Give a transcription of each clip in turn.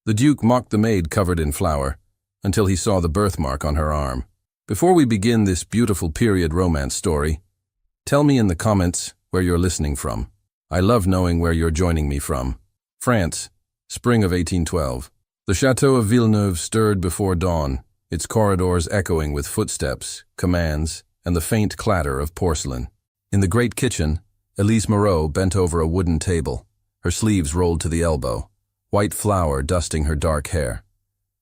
The Duke mocked the maid covered in flour, until he saw the birthmark on her arm. Before we begin this beautiful period romance story, tell me in the comments where you're listening from. I love knowing where you're joining me from. France, spring of 1812. The chateau of Villeneuve stirred before dawn, its corridors echoing with footsteps, commands, and the faint clatter of porcelain. In the great kitchen, Elise Moreau bent over a wooden table, her sleeves rolled to the elbow, white flour dusting her dark hair.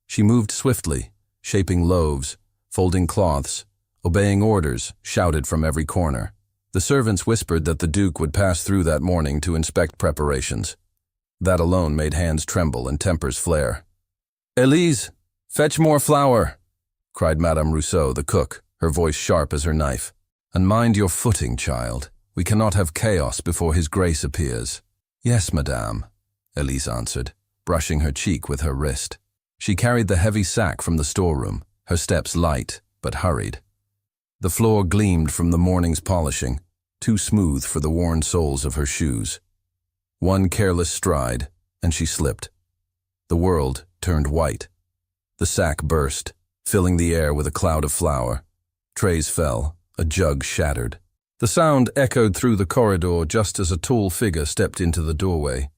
She moved swiftly, shaping loaves, folding cloths, obeying orders shouted from every corner. The servants whispered that the Duke would pass through that morning to inspect preparations. That alone made hands tremble and tempers flare. "Elise, fetch more flour," cried Madame Rousseau, the cook, her voice sharp as her knife. "And mind your footing, child. We cannot have chaos before His Grace appears." "Yes, madame," Elise answered, brushing her cheek with her wrist. She carried the heavy sack from the storeroom, her steps light but hurried. The floor gleamed from the morning's polishing, too smooth for the worn soles of her shoes. One careless stride, and she slipped. The world turned white. The sack burst, filling the air with a cloud of flour. Trays fell, a jug shattered. The sound echoed through the corridor just as a tall figure stepped into the doorway.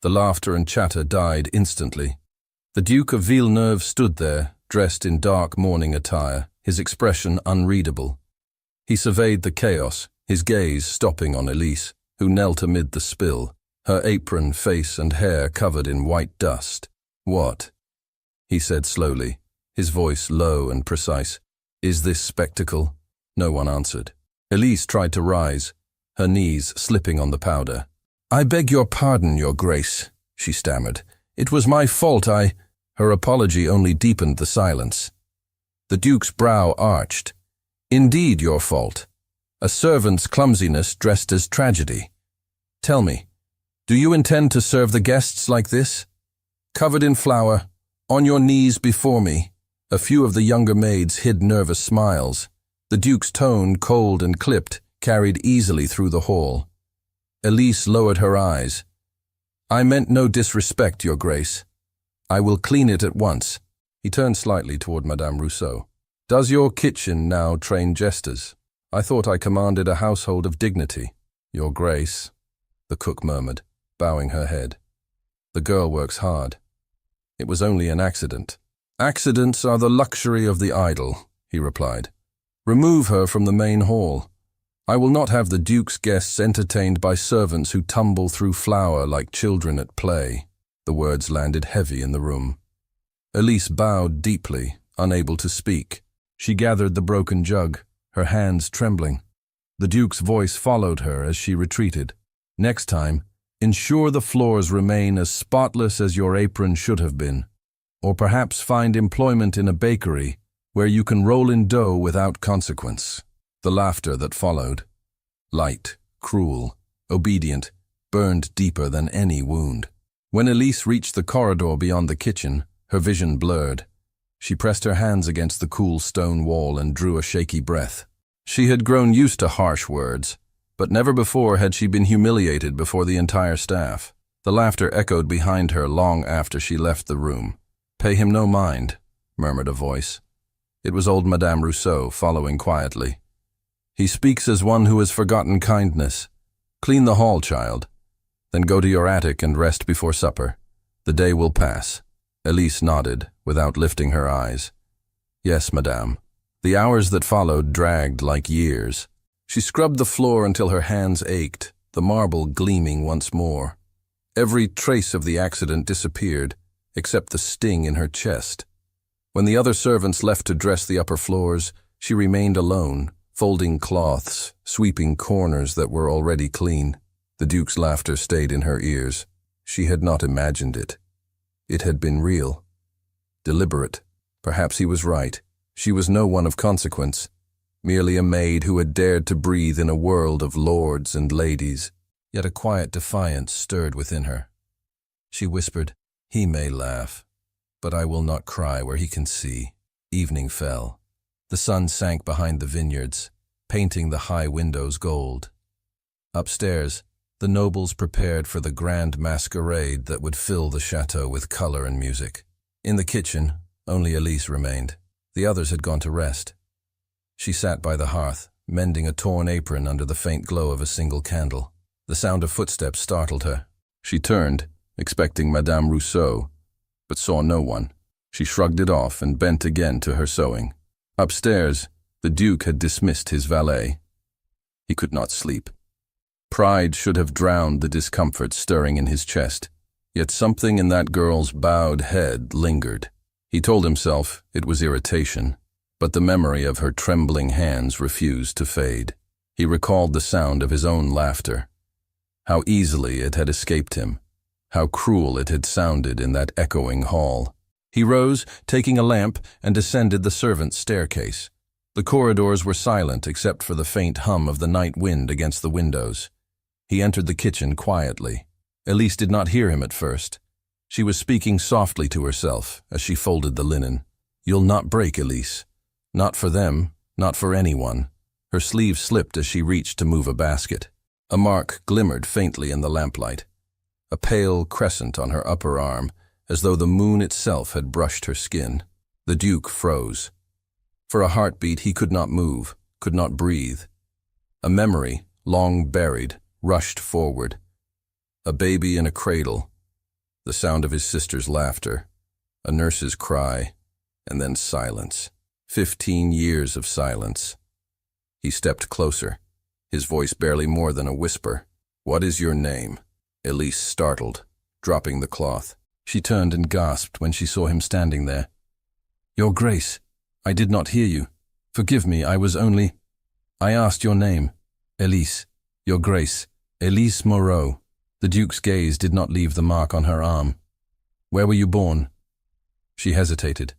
The laughter and chatter died instantly. The Duke of Villeneuve stood there, dressed in dark mourning attire, his expression unreadable. He surveyed the chaos, his gaze stopping on Elise, who knelt amid the spill, her apron, face, and hair covered in white dust. "What?" he said slowly, his voice low and precise. "Is this spectacle?" No one answered. Elise tried to rise, her knees slipping on the powder. "I beg your pardon, Your Grace," she stammered. "It was my fault, Her apology only deepened the silence. The Duke's brow arched. "Indeed your fault. A servant's clumsiness dressed as tragedy. Tell me, do you intend to serve the guests like this? Covered in flour, on your knees before me." A few of the younger maids hid nervous smiles. The Duke's tone, cold and clipped, carried easily through the hall. Elise lowered her eyes. "I meant no disrespect, Your Grace. I will clean it at once." He turned slightly toward Madame Rousseau. "Does your kitchen now train jesters? I thought I commanded a household of dignity." "Your Grace," the cook murmured, bowing her head. "The girl works hard. It was only an accident." "Accidents are the luxury of the idle," he replied. "Remove her from the main hall. I will not have the Duke's guests entertained by servants who tumble through flour like children at play." The words landed heavy in the room. Elise bowed deeply, unable to speak. She gathered the broken jug, her hands trembling. The Duke's voice followed her as she retreated. "Next time, ensure the floors remain as spotless as your apron should have been. Or perhaps find employment in a bakery where you can roll in dough without consequence." The laughter that followed, light, cruel, obedient, burned deeper than any wound. When Elise reached the corridor beyond the kitchen, her vision blurred. She pressed her hands against the cool stone wall and drew a shaky breath. She had grown used to harsh words, but never before had she been humiliated before the entire staff. The laughter echoed behind her long after she left the room. "Pay him no mind," murmured a voice. It was old Madame Rousseau following quietly. "He speaks as one who has forgotten kindness. Clean the hall, child. Then go to your attic and rest before supper. The day will pass." Elise nodded, without lifting her eyes. "Yes, madame." The hours that followed dragged like years. She scrubbed the floor until her hands ached, the marble gleaming once more. Every trace of the accident disappeared, except the sting in her chest. When the other servants left to dress the upper floors, she remained alone, folding cloths, sweeping corners that were already clean. The Duke's laughter stayed in her ears. She had not imagined it. It had been real, deliberate. Perhaps he was right. She was no one of consequence, merely a maid who had dared to breathe in a world of lords and ladies. Yet a quiet defiance stirred within her. She whispered, "He may laugh, but I will not cry where he can see." Evening fell. The sun sank behind the vineyards, painting the high windows gold. Upstairs, The nobles prepared for the grand masquerade that would fill the chateau with color and music. In the kitchen, only Elise remained. The others had gone to rest. She sat by the hearth, mending a torn apron under the faint glow of a single candle. The sound of footsteps startled her. She turned, expecting Madame Rousseau, but saw no one. She shrugged it off and bent again to her sewing. Upstairs, the Duke had dismissed his valet. He could not sleep. Pride should have drowned the discomfort stirring in his chest, yet something in that girl's bowed head lingered. He told himself it was irritation, but the memory of her trembling hands refused to fade. He recalled the sound of his own laughter. How easily it had escaped him. How cruel it had sounded in that echoing hall. He rose, taking a lamp, and descended the servants' staircase. The corridors were silent except for the faint hum of the night wind against the windows. He entered the kitchen quietly. Elise did not hear him at first. She was speaking softly to herself as she folded the linen. "You'll not break, Elise. Not for them, not for anyone." Her sleeve slipped as she reached to move a basket. A mark glimmered faintly in the lamplight. A pale crescent on her upper arm, as though the moon itself had brushed her skin. The Duke froze. For a heartbeat he could not move, could not breathe. A memory, long buried, rushed forward. A baby in a cradle, the sound of his sister's laughter, a nurse's cry, and then silence. 15 years of silence. He stepped closer, his voice barely more than a whisper. "What is your name?" Elise startled, dropping the cloth. She turned and gasped when she saw him standing there. "Your Grace, I did not hear you. Forgive me, I asked your name. Elise, Your Grace, Elise Moreau." The Duke's gaze did not leave the mark on her arm. "Where were you born?" She hesitated.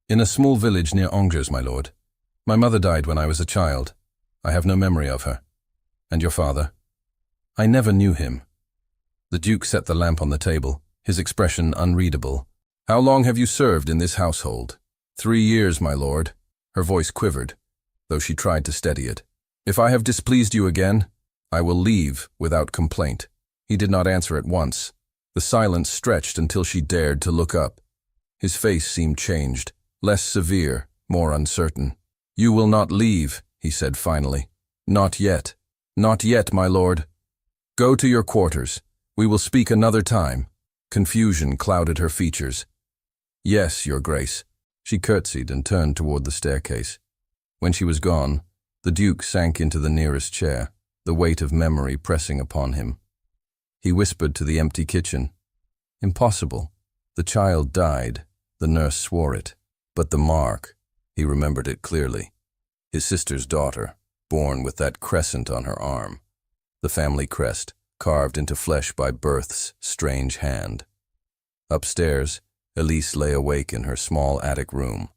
"In a small village near Angers, my lord. My mother died when I was a child. I have no memory of her. And your father?" "I never knew him." The Duke set the lamp on the table, his expression unreadable. "How long have you served in this household?" 3 years, my lord." Her voice quivered, though she tried to steady it. "If I have displeased you again, I will leave without complaint." He did not answer at once. The silence stretched until she dared to look up. His face seemed changed, less severe, more uncertain. "You will not leave," he said finally. "Not yet. Not yet, my lord. Go to your quarters. We will speak another time." Confusion clouded her features. "Yes, your Grace." She curtsied and turned toward the staircase. When she was gone, the Duke sank into the nearest chair, the weight of memory pressing upon him. He whispered to the empty kitchen. Impossible. The child died. The nurse swore it. But the mark, he remembered it clearly. His sister's daughter, born with that crescent on her arm. The family crest, carved into flesh by birth's strange hand. Upstairs, Elise lay awake in her small attic room.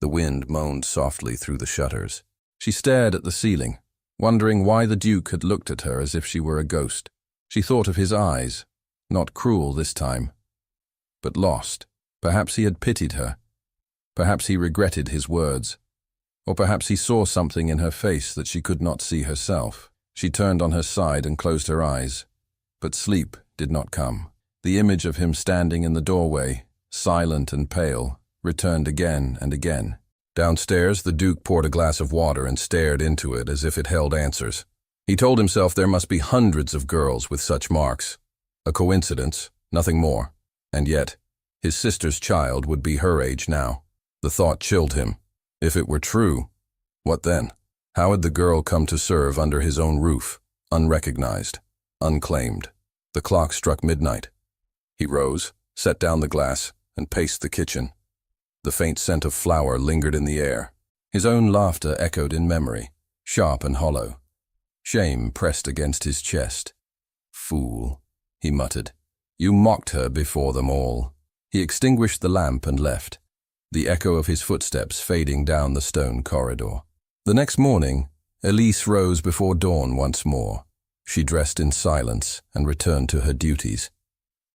The wind moaned softly through the shutters. She stared at the ceiling, wondering why the Duke had looked at her as if she were a ghost. She thought of his eyes, not cruel this time, but lost. Perhaps he had pitied her. Perhaps he regretted his words. Or perhaps he saw something in her face that she could not see herself. She turned on her side and closed her eyes, but sleep did not come. The image of him standing in the doorway, silent and pale, returned again and again. Downstairs, the Duke poured a glass of water and stared into it as if it held answers. He told himself there must be hundreds of girls with such marks. A coincidence, nothing more. And yet, his sister's child would be her age now. The thought chilled him. If it were true, what then? How had the girl come to serve under his own roof, unrecognized, unclaimed? The clock struck midnight. He rose, set down the glass, and paced the kitchen. The faint scent of flour lingered in the air. His own laughter echoed in memory, sharp and hollow. Shame pressed against his chest. "Fool," he muttered. "You mocked her before them all." He extinguished the lamp and left, the echo of his footsteps fading down the stone corridor. The next morning, Elise rose before dawn once more. She dressed in silence and returned to her duties.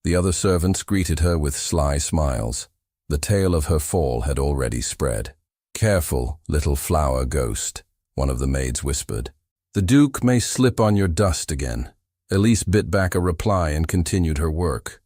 The other servants greeted her with sly smiles. The tale of her fall had already spread. "Careful, little flower ghost," one of the maids whispered. "The Duke may slip on your dust again." Elise bit back a reply and continued her work.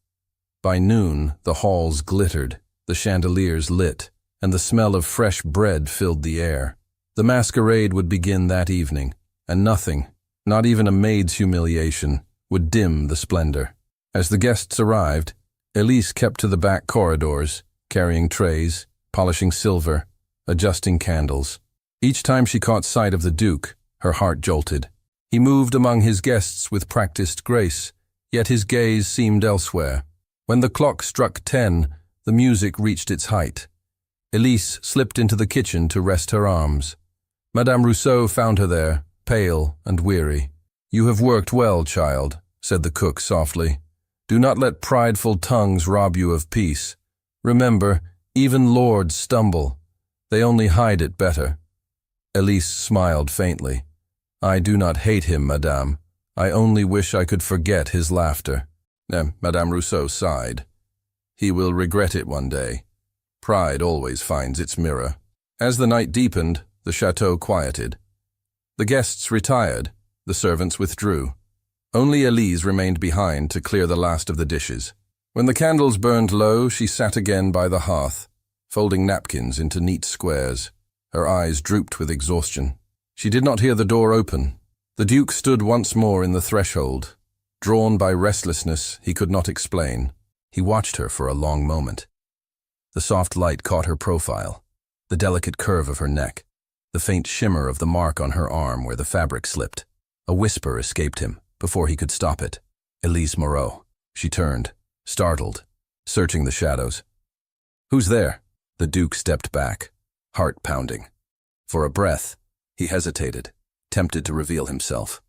By noon, the halls glittered, the chandeliers lit, and the smell of fresh bread filled the air. The masquerade would begin that evening, and nothing, not even a maid's humiliation, would dim the splendor. As the guests arrived, Elise kept to the back corridors, carrying trays, polishing silver, adjusting candles. Each time she caught sight of the Duke, her heart jolted. He moved among his guests with practiced grace, yet his gaze seemed elsewhere. When the clock struck 10, the music reached its height. Elise slipped into the kitchen to rest her arms. Madame Rousseau found her there, pale and weary. "You have worked well, child," said the cook softly. "Do not let prideful tongues rob you of peace. Remember, even lords stumble. They only hide it better." Elise smiled faintly. "I do not hate him, madame. I only wish I could forget his laughter." Madame Rousseau sighed. "He will regret it one day. Pride always finds its mirror." As the night deepened, the chateau quieted. The guests retired, the servants withdrew. Only Elise remained behind to clear the last of the dishes. When the candles burned low, she sat again by the hearth, folding napkins into neat squares. Her eyes drooped with exhaustion. She did not hear the door open. The Duke stood once more in the threshold. Drawn by restlessness he could not explain. He watched her for a long moment. The soft light caught her profile, the delicate curve of her neck, the faint shimmer of the mark on her arm where the fabric slipped. A whisper escaped him before he could stop it. "Elise Moreau." She turned, startled, searching the shadows. "Who's there?" The Duke stepped back, heart pounding. For a breath, he hesitated, tempted to reveal himself.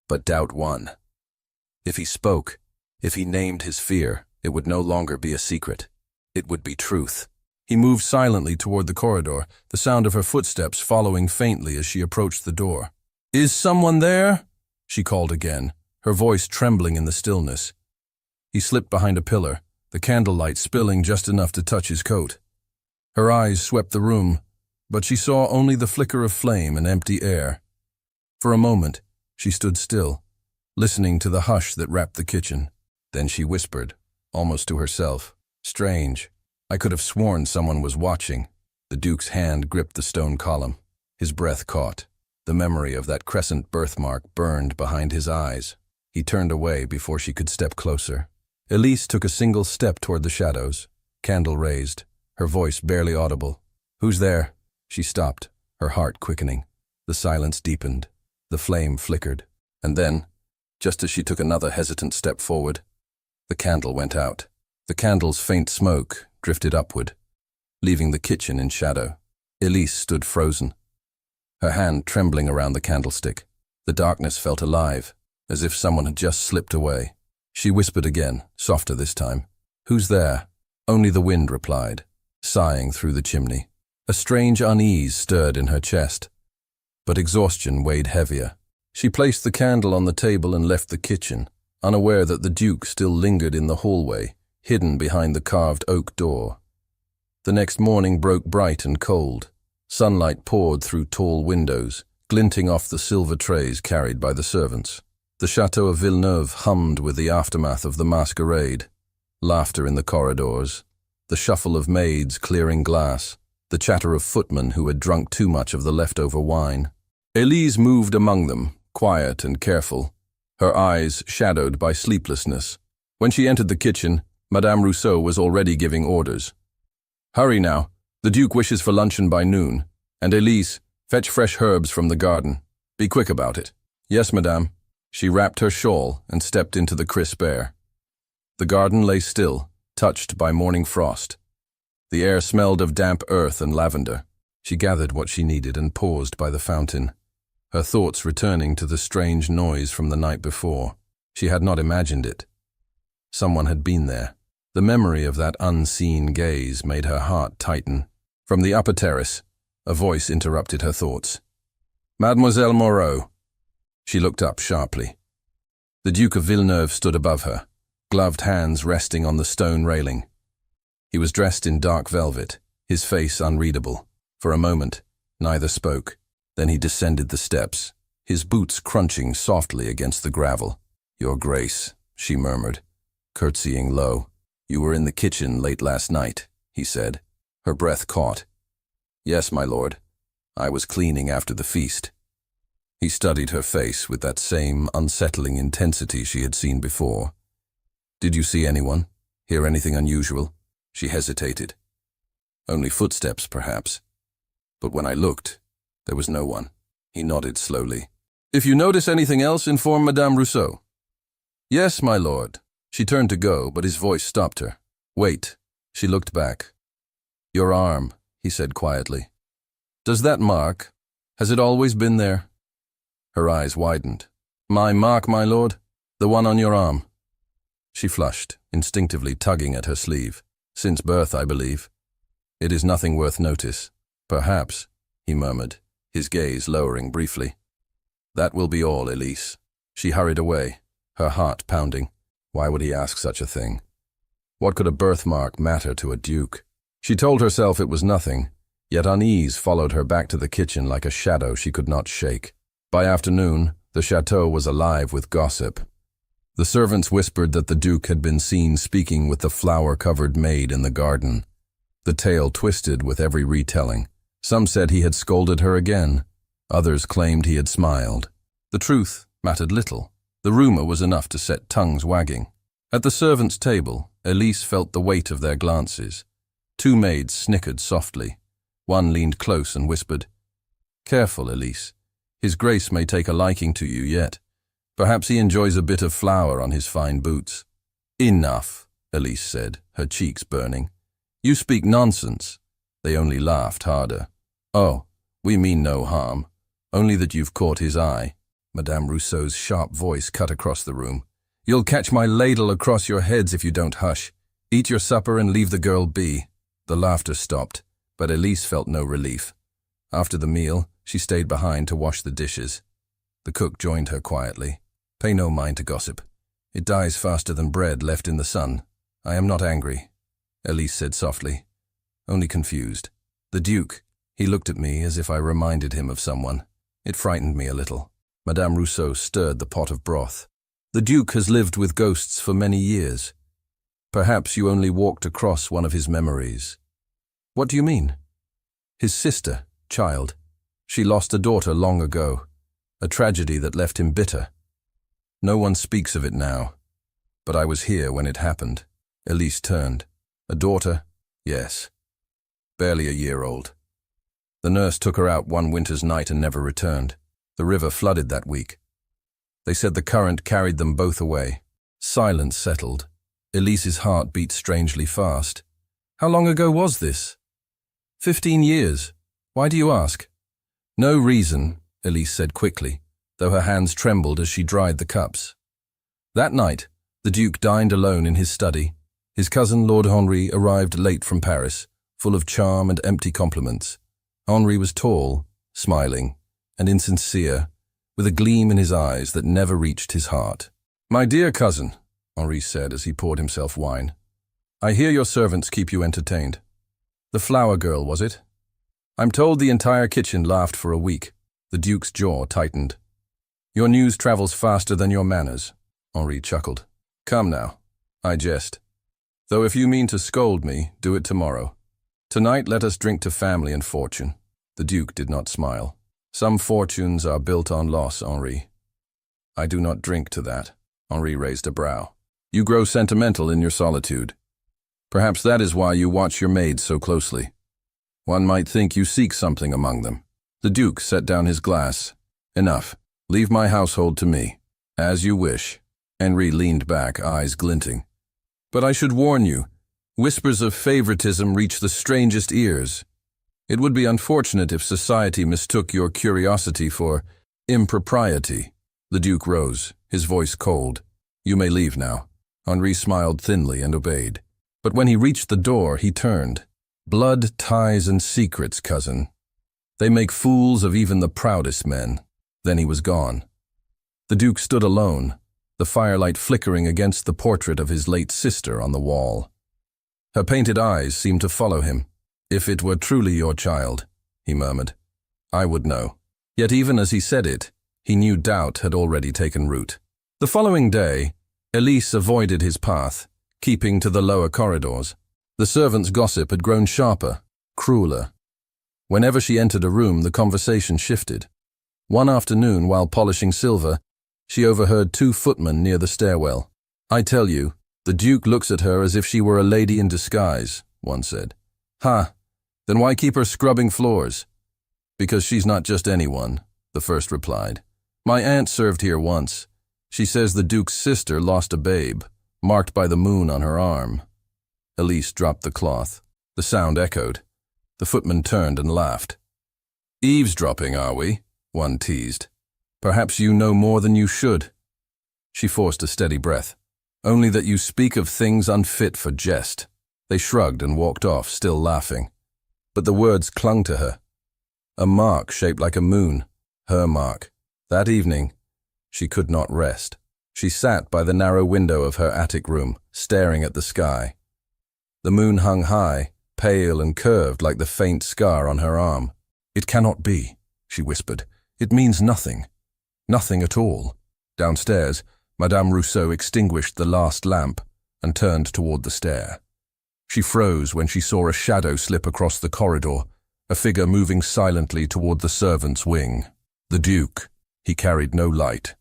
But doubt won. If he spoke, if he named his fear, it would no longer be a secret. It would be truth. He moved silently toward the corridor, the sound of her footsteps following faintly as she approached the door. "Is someone there?" she called again, her voice trembling in the stillness. He slipped behind a pillar, the candlelight spilling just enough to touch his coat. Her eyes swept the room, but she saw only the flicker of flame and empty air. For a moment, she stood still, listening to the hush that wrapped the kitchen. Then she whispered, almost to herself, "Strange. I could have sworn someone was watching." The Duke's hand gripped the stone column. His breath caught. The memory of that crescent birthmark burned behind his eyes. He turned away before she could step closer. Elise took a single step toward the shadows, candle raised, her voice barely audible. "Who's there?" She stopped, her heart quickening. The silence deepened. The flame flickered. And then, just as she took another hesitant step forward, the candle went out. The candle's faint smoke drifted upward, leaving the kitchen in shadow. Elise stood frozen, her hand trembling around the candlestick. The darkness felt alive, as if someone had just slipped away. She whispered again, softer this time. "Who's there?" Only the wind replied, sighing through the chimney. A strange unease stirred in her chest, but exhaustion weighed heavier. She placed the candle on the table and left the kitchen, unaware that the Duke still lingered in the hallway, hidden behind the carved oak door. The next morning broke bright and cold. Sunlight poured through tall windows, glinting off the silver trays carried by the servants. The chateau of Villeneuve hummed with the aftermath of the masquerade. Laughter in the corridors, the shuffle of maids clearing glass, the chatter of footmen who had drunk too much of the leftover wine. Elise moved among them, quiet and careful, her eyes shadowed by sleeplessness. When she entered the kitchen, Madame Rousseau was already giving orders. "Hurry now. The Duke wishes for luncheon by noon. And Elise, fetch fresh herbs from the garden. Be quick about it." "Yes, madame." She wrapped her shawl and stepped into the crisp air. The garden lay still, touched by morning frost. The air smelled of damp earth and lavender. She gathered what she needed and paused by the fountain, her thoughts returning to the strange noise from the night before. She had not imagined it. Someone had been there. The memory of that unseen gaze made her heart tighten. From the upper terrace, a voice interrupted her thoughts. "Mademoiselle Moreau." She looked up sharply. The Duke of Villeneuve stood above her, gloved hands resting on the stone railing. He was dressed in dark velvet, his face unreadable. For a moment, neither spoke. Then he descended the steps, his boots crunching softly against the gravel. "Your Grace," she murmured, curtsying low. "You were in the kitchen late last night," he said. Her breath caught. "Yes, my lord. I was cleaning after the feast." He studied her face with that same unsettling intensity she had seen before. "Did you see anyone? Hear anything unusual?" She hesitated. "Only footsteps, perhaps. But when I looked, there was no one." He nodded slowly. "If you notice anything else, inform Madame Rousseau." "Yes, my lord." She turned to go, but his voice stopped her. "Wait." She looked back. "Your arm," he said quietly. "Does that mark? Has it always been there?" Her eyes widened. "My mark, my lord? The one on your arm?" She flushed, instinctively tugging at her sleeve. "Since birth, I believe. It is nothing worth notice." "Perhaps," he murmured, his gaze lowering briefly. "That will be all, Elise." She hurried away, her heart pounding. Why would he ask such a thing? What could a birthmark matter to a duke? She told herself it was nothing, yet unease followed her back to the kitchen like a shadow she could not shake. By afternoon, the chateau was alive with gossip. The servants whispered that the duke had been seen speaking with the flower-covered maid in the garden. The tale twisted with every retelling. Some said he had scolded her again. Others claimed he had smiled. The truth mattered little. The rumor was enough to set tongues wagging. At the servants' table, Elise felt the weight of their glances. Two maids snickered softly. One leaned close and whispered, "Careful, Elise. His Grace may take a liking to you yet. Perhaps he enjoys a bit of flour on his fine boots." "Enough," Elise said, her cheeks burning. "You speak nonsense." They only laughed harder. "Oh, we mean no harm. Only that you've caught his eye." Madame Rousseau's sharp voice cut across the room. "You'll catch my ladle across your heads if you don't hush. Eat your supper and leave the girl be." The laughter stopped, but Elise felt no relief. After the meal, she stayed behind to wash the dishes. The cook joined her quietly. "Pay no mind to gossip. It dies faster than bread left in the sun. I am not angry," Elise said softly, "only confused. The Duke, he looked at me as if I reminded him of someone. It frightened me a little." Madame Rousseau stirred the pot of broth. "The Duke has lived with ghosts for many years. Perhaps you only walked across one of his memories." "What do you mean?" "His sister, child. She lost a daughter long ago, a tragedy that left him bitter. No one speaks of it now, but I was here when it happened." Elise turned. "A daughter?" "Yes. Barely a year old. The nurse took her out one winter's night and never returned. The river flooded that week. They said the current carried them both away." Silence settled. Elise's heart beat strangely fast. "How long ago was this?" 15 years. Why do you ask?" "No reason," Elise said quickly, though her hands trembled as she dried the cups. That night, the Duke dined alone in his study. His cousin Lord Henri arrived late from Paris, full of charm and empty compliments. Henri was tall, smiling, and insincere, with a gleam in his eyes that never reached his heart. "My dear cousin," Henri said as he poured himself wine, "I hear your servants keep you entertained. The flower girl, was it? I'm told the entire kitchen laughed for a week." The Duke's jaw tightened. "Your news travels faster than your manners," Henri chuckled. "Come now, I jest. Though if you mean to scold me, do it tomorrow. Tonight let us drink to family and fortune." The Duke did not smile. "Some fortunes are built on loss, Henri. I do not drink to that." Henri raised a brow. "You grow sentimental in your solitude. Perhaps that is why you watch your maids so closely. One might think you seek something among them." The Duke set down his glass. "Enough. Leave my household to me." "As you wish." Henri leaned back, eyes glinting. "But I should warn you, whispers of favoritism reach the strangest ears. It would be unfortunate if society mistook your curiosity for impropriety." The Duke rose, his voice cold. "You may leave now." Henri smiled thinly and obeyed. But when he reached the door, he turned. "Blood, ties, and secrets, cousin. They make fools of even the proudest men." Then he was gone. The Duke stood alone, the firelight flickering against the portrait of his late sister on the wall. Her painted eyes seemed to follow him. "If it were truly your child," he murmured, "I would know." Yet even as he said it, he knew doubt had already taken root. The following day, Elise avoided his path, keeping to the lower corridors. The servants' gossip had grown sharper, crueler. Whenever she entered a room, the conversation shifted. One afternoon, while polishing silver, she overheard two footmen near the stairwell. "I tell you, the Duke looks at her as if she were a lady in disguise," one said. "Ha, then why keep her scrubbing floors?" "Because she's not just anyone," the first replied. "My aunt served here once. She says the Duke's sister lost a babe, marked by the moon on her arm." Elise dropped the cloth. The sound echoed. The footman turned and laughed. "Eavesdropping, are we?" one teased. "Perhaps you know more than you should." She forced a steady breath. "Only that you speak of things unfit for jest." They shrugged and walked off, still laughing. But the words clung to her. A mark shaped like a moon. Her mark. That evening, she could not rest. She sat by the narrow window of her attic room, staring at the sky. The moon hung high, pale and curved like the faint scar on her arm. "It cannot be," she whispered. "It means nothing. Nothing at all." Downstairs, Madame Rousseau extinguished the last lamp and turned toward the stair. She froze when she saw a shadow slip across the corridor, a figure moving silently toward the servants' wing. The Duke. He carried no light.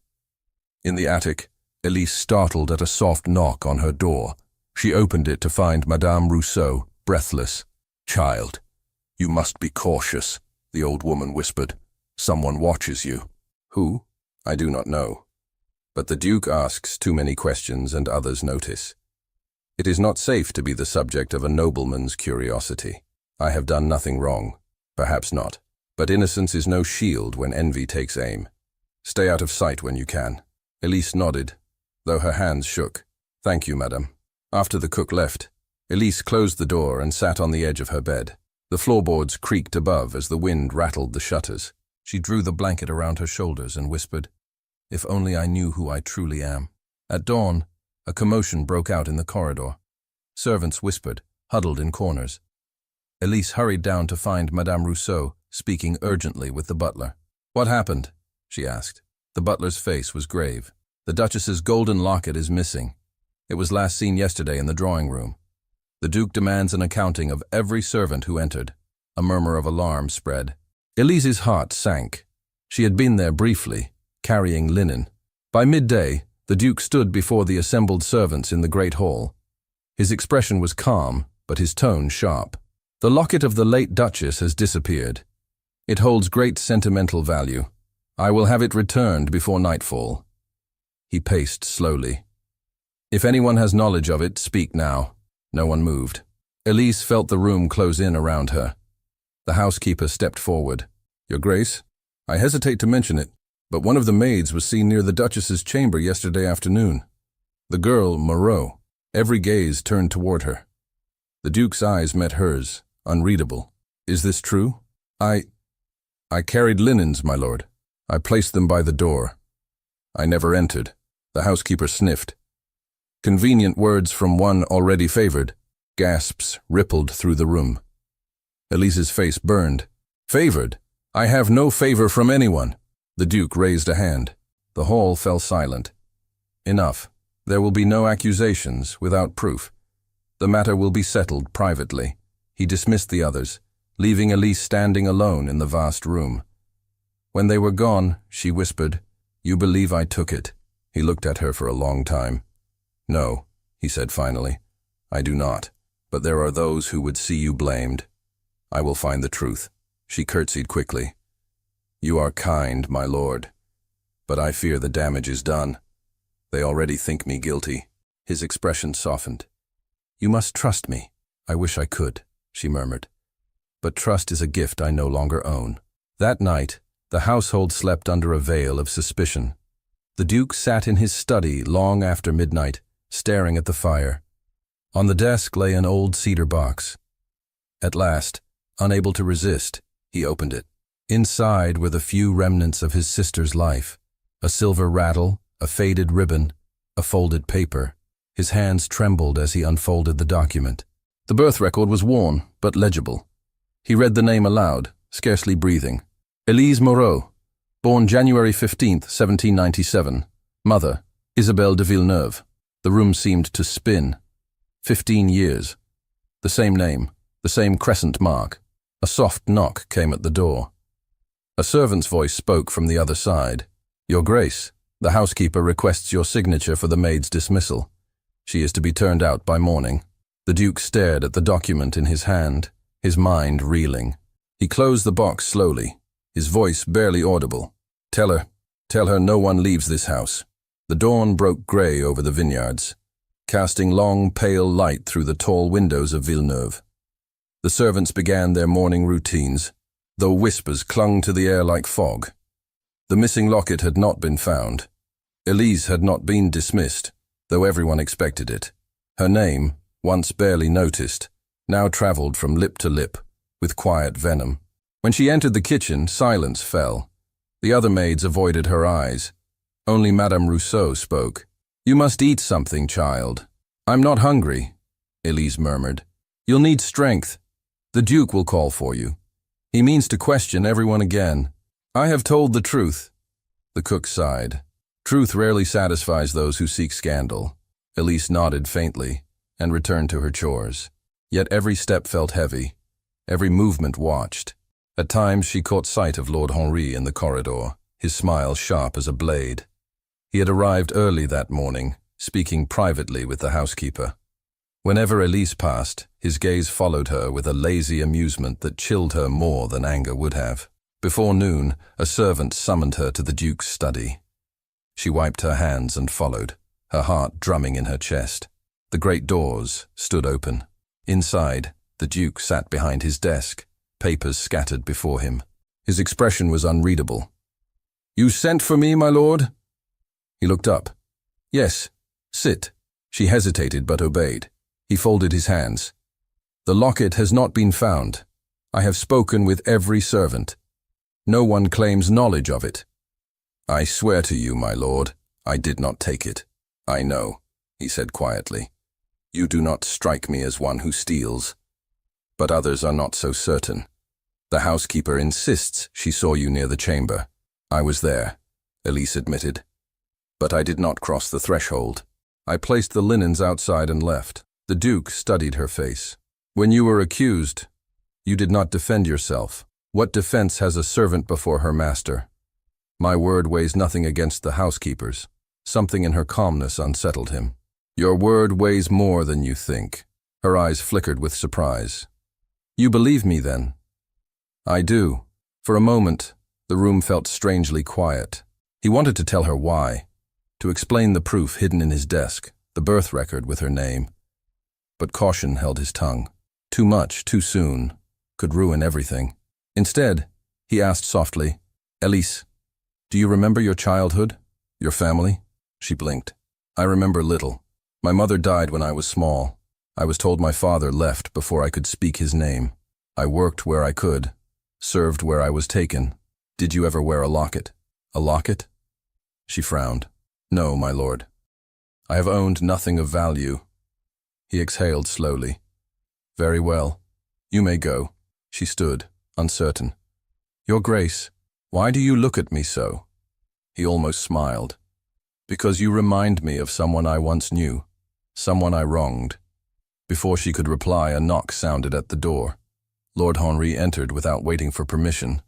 In the attic, Elise startled at a soft knock on her door. She opened it to find Madame Rousseau, breathless. "Child, you must be cautious," the old woman whispered. "Someone watches you." "Who?" "I do not know. But the Duke asks too many questions and others notice. It is not safe to be the subject of a nobleman's curiosity. I have done nothing wrong. Perhaps not. But innocence is no shield when envy takes aim. Stay out of sight when you can." Elise nodded, though her hands shook. "Thank you, madame." After the cook left, Elise closed the door and sat on the edge of her bed. The floorboards creaked above as the wind rattled the shutters. She drew the blanket around her shoulders and whispered, "If only I knew who I truly am." At dawn, a commotion broke out in the corridor. Servants whispered, huddled in corners. Elise hurried down to find Madame Rousseau speaking urgently with the butler. "What happened?" she asked. The butler's face was grave. "The Duchess's golden locket is missing. It was last seen yesterday in the drawing room. The Duke demands an accounting of every servant who entered." A murmur of alarm spread. Elise's heart sank. She had been there briefly, carrying linen. By midday, the Duke stood before the assembled servants in the great hall. His expression was calm, but his tone sharp. "The locket of the late Duchess has disappeared. It holds great sentimental value. I will have it returned before nightfall." He paced slowly. "If anyone has knowledge of it, speak now." No one moved. Elise felt the room close in around her. The housekeeper stepped forward. "Your Grace, I hesitate to mention it, but one of the maids was seen near the Duchess's chamber yesterday afternoon. The girl, Moreau." Every gaze turned toward her. The Duke's eyes met hers, unreadable. "Is this true?" I carried linens, my lord. I placed them by the door. I never entered." The housekeeper sniffed. Convenient words from one already favored. Gasps rippled through the room. Elise's face burned. "Favored? I have no favor from anyone." The Duke raised a hand. The hall fell silent. "Enough. There will be no accusations without proof. The matter will be settled privately." He dismissed the others, leaving Elise standing alone in the vast room. When they were gone, she whispered, "You believe I took it?" He looked at her for a long time. "No," he said finally, "I do not. But there are those who would see you blamed. I will find the truth." She curtsied quickly. "You are kind, my lord. But I fear the damage is done. They already think me guilty." His expression softened. "You must trust me." "I wish I could," she murmured. "But trust is a gift I no longer own." That night, the household slept under a veil of suspicion. The Duke sat in his study long after midnight, staring at the fire. On the desk lay an old cedar box. At last, unable to resist, he opened it. Inside were the few remnants of his sister's life: a silver rattle, a faded ribbon, a folded paper. His hands trembled as he unfolded the document. The birth record was worn, but legible. He read the name aloud, scarcely breathing. Elise Moreau, born January 15, 1797. Mother, Isabelle de Villeneuve. The room seemed to spin. 15 years. The same name, the same crescent mark. A soft knock came at the door. A servant's voice spoke from the other side. Your Grace, the housekeeper requests your signature for the maid's dismissal. She is to be turned out by morning. The Duke stared at the document in his hand, his mind reeling. He closed the box slowly, his voice barely audible. Tell her no one leaves this house. The dawn broke grey over the vineyards, casting long, pale light through the tall windows of Villeneuve. The servants began their morning routines, though whispers clung to the air like fog. The missing locket had not been found. Elise had not been dismissed, though everyone expected it. Her name, once barely noticed, now travelled from lip to lip, with quiet venom. When she entered the kitchen, silence fell. The other maids avoided her eyes. Only Madame Rousseau spoke. You must eat something, child. I'm not hungry, Elise murmured. You'll need strength. The Duke will call for you. He means to question everyone again. I have told the truth. The cook sighed. Truth rarely satisfies those who seek scandal. Elise nodded faintly and returned to her chores. Yet every step felt heavy, every movement watched. At times she caught sight of Lord Henri in the corridor, his smile sharp as a blade. He had arrived early that morning, speaking privately with the housekeeper. Whenever Elise passed, his gaze followed her with a lazy amusement that chilled her more than anger would have. Before noon, a servant summoned her to the Duke's study. She wiped her hands and followed, her heart drumming in her chest. The great doors stood open. Inside, the Duke sat behind his desk, papers scattered before him. His expression was unreadable. You sent for me, my lord? He looked up. Yes, sit. She hesitated but obeyed. He folded his hands. The locket has not been found. I have spoken with every servant. No one claims knowledge of it. I swear to you, my lord, I did not take it. I know, he said quietly. You do not strike me as one who steals. But others are not so certain. The housekeeper insists she saw you near the chamber. I was there, Elise admitted. But I did not cross the threshold. I placed the linens outside and left. The Duke studied her face. When you were accused, you did not defend yourself. What defense has a servant before her master? My word weighs nothing against the housekeeper's. Something in her calmness unsettled him. Your word weighs more than you think. Her eyes flickered with surprise. You believe me, then? I do. For a moment, the room felt strangely quiet. He wanted to tell her why, to explain the proof hidden in his desk, the birth record with her name. But caution held his tongue. Too much, too soon, could ruin everything. Instead, he asked softly, Elise, do you remember your childhood, your family? She blinked. I remember little. My mother died when I was small. I was told my father left before I could speak his name. I worked where I could, served where I was taken. Did you ever wear a locket? A locket? She frowned. No, my lord. I have owned nothing of value. He exhaled slowly. Very well. You may go. She stood, uncertain. Your Grace, why do you look at me so? He almost smiled. Because you remind me of someone I once knew, someone I wronged. Before she could reply, a knock sounded at the door. Lord Henri entered without waiting for permission.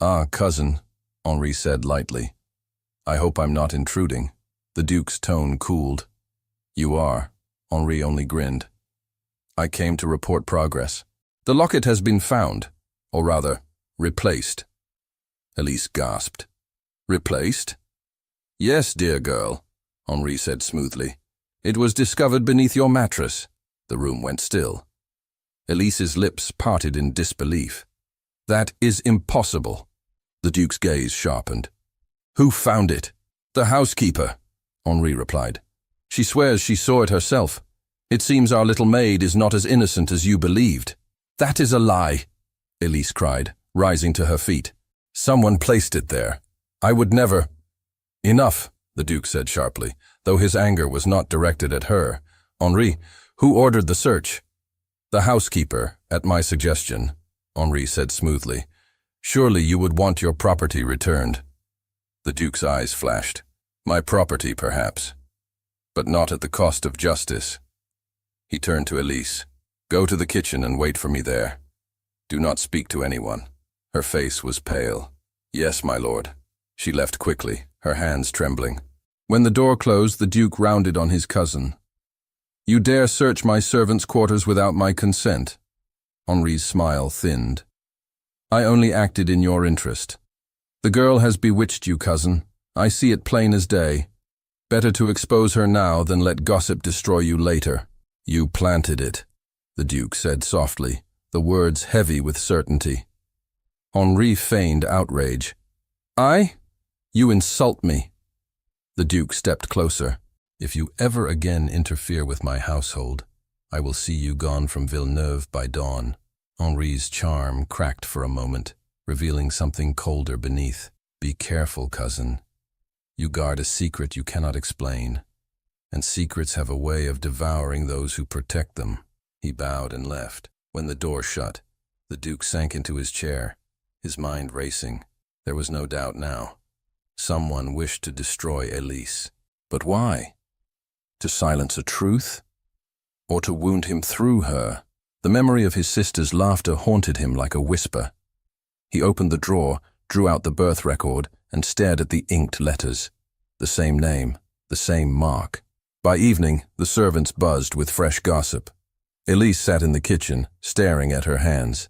Ah, cousin, Henri said lightly. I hope I'm not intruding. The Duke's tone cooled. You are. Henri only grinned. I came to report progress. The locket has been found, or rather, replaced. Elise gasped. Replaced? Yes, dear girl, Henri said smoothly. It was discovered beneath your mattress. The room went still. Elise's lips parted in disbelief. That is impossible. The Duke's gaze sharpened. Who found it? The housekeeper, Henri replied. She swears she saw it herself. It seems our little maid is not as innocent as you believed. That is a lie, Elise cried, rising to her feet. Someone placed it there. I would never. Enough, the Duke said sharply, though his anger was not directed at her. Henri, who ordered the search? The housekeeper, at my suggestion, Henri said smoothly. Surely you would want your property returned. The Duke's eyes flashed. My property, perhaps, but not at the cost of justice. He turned to Elise. Go to the kitchen and wait for me there. Do not speak to anyone. Her face was pale. Yes, my lord. She left quickly, her hands trembling. When the door closed, the Duke rounded on his cousin. You dare search my servants' quarters without my consent? Henri's smile thinned. I only acted in your interest. The girl has bewitched you, cousin. I see it plain as day. Better to expose her now than let gossip destroy you later. You planted it, the Duke said softly, the words heavy with certainty. Henri feigned outrage. I? You insult me. The Duke stepped closer. If you ever again interfere with my household, I will see you gone from Villeneuve by dawn. Henri's charm cracked for a moment, revealing something colder beneath. Be careful, cousin. You guard a secret you cannot explain, and secrets have a way of devouring those who protect them. He bowed and left. When the door shut, the Duke sank into his chair, his mind racing. There was no doubt now. Someone wished to destroy Elise. But why? To silence a truth? Or to wound him through her? The memory of his sister's laughter haunted him like a whisper. He opened the drawer, drew out the birth record, and stared at the inked letters. The same name, the same mark. By evening, the servants buzzed with fresh gossip. Elise sat in the kitchen, staring at her hands.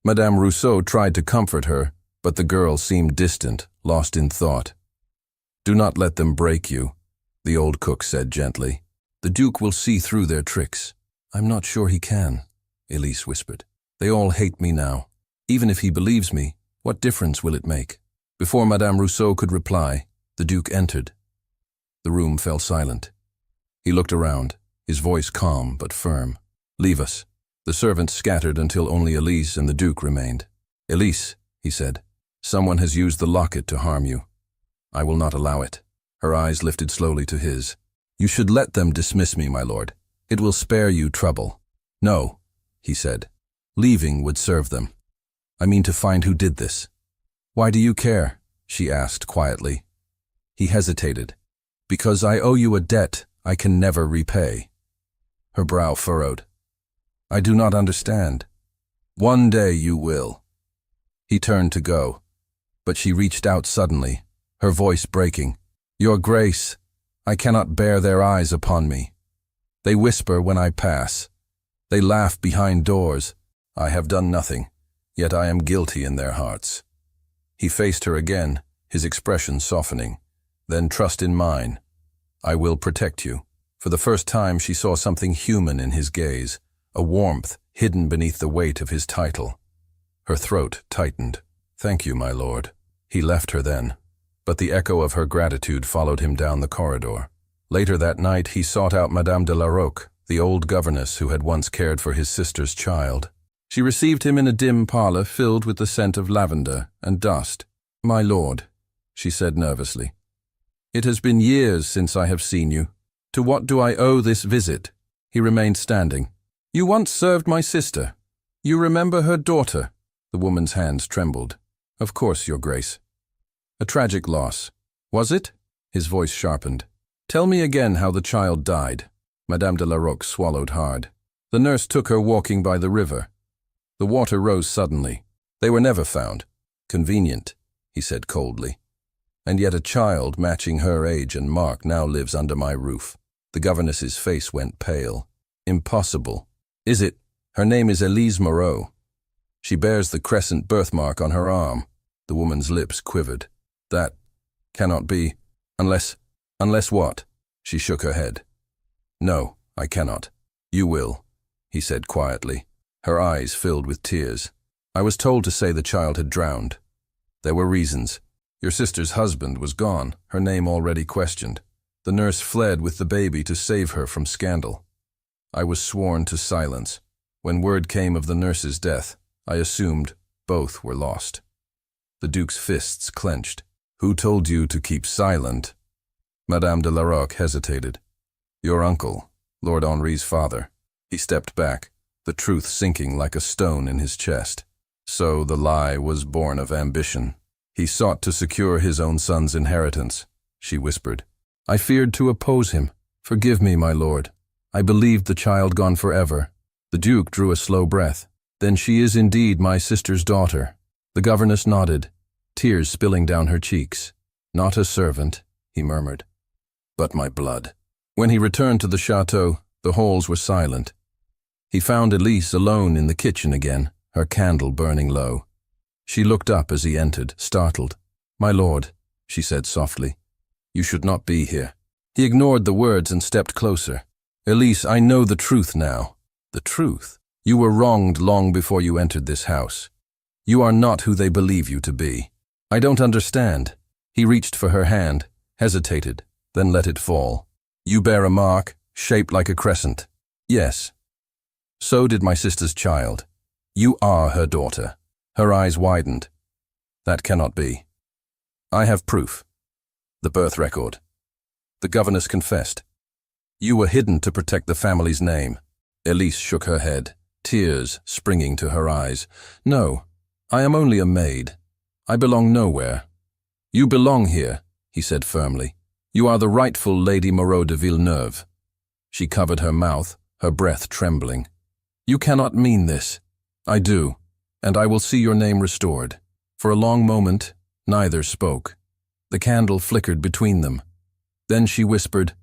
Madame Rousseau tried to comfort her, but the girl seemed distant, lost in thought. Do not let them break you, the old cook said gently. The Duke will see through their tricks. I'm not sure he can, Elise whispered. They all hate me now. Even if he believes me, what difference will it make? Before Madame Rousseau could reply, the Duke entered. The room fell silent. He looked around, his voice calm but firm. Leave us. The servants scattered until only Elise and the Duke remained. Elise, he said, someone has used the locket to harm you. I will not allow it. Her eyes lifted slowly to his. You should let them dismiss me, my lord. It will spare you trouble. No, he said. Leaving would serve them. I mean to find who did this. Why do you care? She asked quietly. He hesitated. Because I owe you a debt I can never repay. Her brow furrowed. I do not understand. One day you will. He turned to go, but she reached out suddenly, her voice breaking. Your Grace, I cannot bear their eyes upon me. They whisper when I pass. They laugh behind doors. I have done nothing, yet I am guilty in their hearts. He faced her again, his expression softening. Then trust in mine. I will protect you. For the first time she saw something human in his gaze, a warmth hidden beneath the weight of his title. Her throat tightened. Thank you, my lord. He left her then, but the echo of her gratitude followed him down the corridor. Later that night he sought out Madame de la Roque, the old governess who had once cared for his sister's child. She received him in a dim parlor filled with the scent of lavender and dust. My lord, she said nervously, it has been years since I have seen you. To what do I owe this visit? He remained standing. You once served my sister. You remember her daughter? The woman's hands trembled. Of course, Your Grace. A tragic loss. Was it? His voice sharpened. Tell me again how the child died. Madame de la Roque swallowed hard. The nurse took her walking by the river. The water rose suddenly. They were never found. Convenient, he said coldly. And yet a child matching her age and mark now lives under my roof. The governess's face went pale. Impossible. Is it? Her name is Elise Moreau. She bears the crescent birthmark on her arm. The woman's lips quivered. That cannot be. Unless what? She shook her head. No, I cannot. You will, he said quietly. Her eyes filled with tears. I was told to say the child had drowned. There were reasons. Your sister's husband was gone, her name already questioned. The nurse fled with the baby to save her from scandal. I was sworn to silence. When word came of the nurse's death, I assumed both were lost. The Duke's fists clenched. Who told you to keep silent? Madame de la Roque hesitated. Your uncle, Lord Henri's father. He stepped back, the truth sinking like a stone in his chest. So the lie was born of ambition. He sought to secure his own son's inheritance. she whispered. I feared to oppose him. Forgive me, my lord. I believed the child gone forever. The Duke drew a slow breath. Then she is indeed my sister's daughter. The governess nodded, tears spilling down her cheeks. Not a servant, he murmured, but my blood. When he returned to the chateau, the halls were silent. He found Elise alone in the kitchen again, her candle burning low. She looked up as he entered, startled. My lord, she said softly, you should not be here. He ignored the words and stepped closer. Elise, I know the truth now. The truth? You were wronged long before you entered this house. You are not who they believe you to be. I don't understand. He reached for her hand, hesitated, then let it fall. You bear a mark, shaped like a crescent. Yes. So did my sister's child. You are her daughter. Her eyes widened. That cannot be. I have proof. The birth record. The governess confessed. You were hidden to protect the family's name. Elise shook her head, tears springing to her eyes. No, I am only a maid. I belong nowhere. You belong here, he said firmly. You are the rightful Lady Moreau de Villeneuve. She covered her mouth, her breath trembling. You cannot mean this. I do, and I will see your name restored. For a long moment, neither spoke. The candle flickered between them. Then she whispered,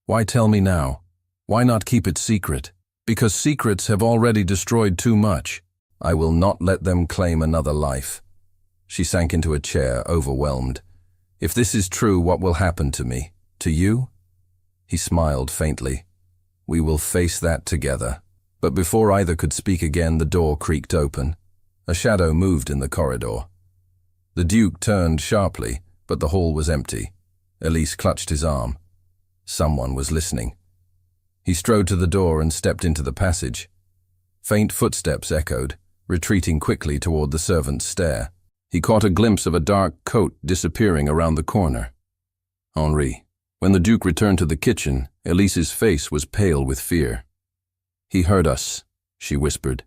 Why tell me now? Why not keep it secret? Because secrets have already destroyed too much. I will not let them claim another life. She sank into a chair, overwhelmed. If this is true, what will happen to me? To you? He smiled faintly. We will face that together. But before either could speak again, the door creaked open. A shadow moved in the corridor. The Duke turned sharply, but the hall was empty. Elise clutched his arm. Someone was listening. He strode to the door and stepped into the passage. Faint footsteps echoed, retreating quickly toward the servant's stair. He caught a glimpse of a dark coat disappearing around the corner. Henri. When the Duke returned to the kitchen, Elise's face was pale with fear. He heard us, she whispered.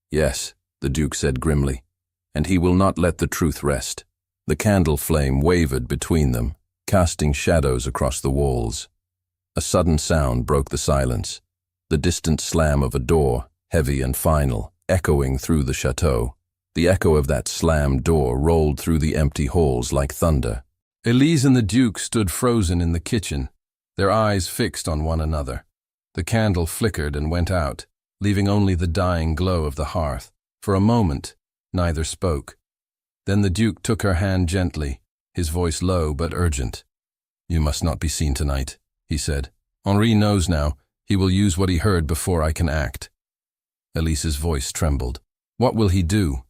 Yes, the Duke said grimly, and he will not let the truth rest. The candle flame wavered between them, casting shadows across the walls. A sudden sound broke the silence, the distant slam of a door, heavy and final, echoing through the chateau. The echo of that slammed door rolled through the empty halls like thunder. Elise and the Duke stood frozen in the kitchen, their eyes fixed on one another. The candle flickered and went out, leaving only the dying glow of the hearth. For a moment, neither spoke. Then the Duke took her hand gently, his voice low but urgent. You must not be seen tonight, he said. Henri knows now. He will use what he heard before I can act. Elise's voice trembled. What will he do?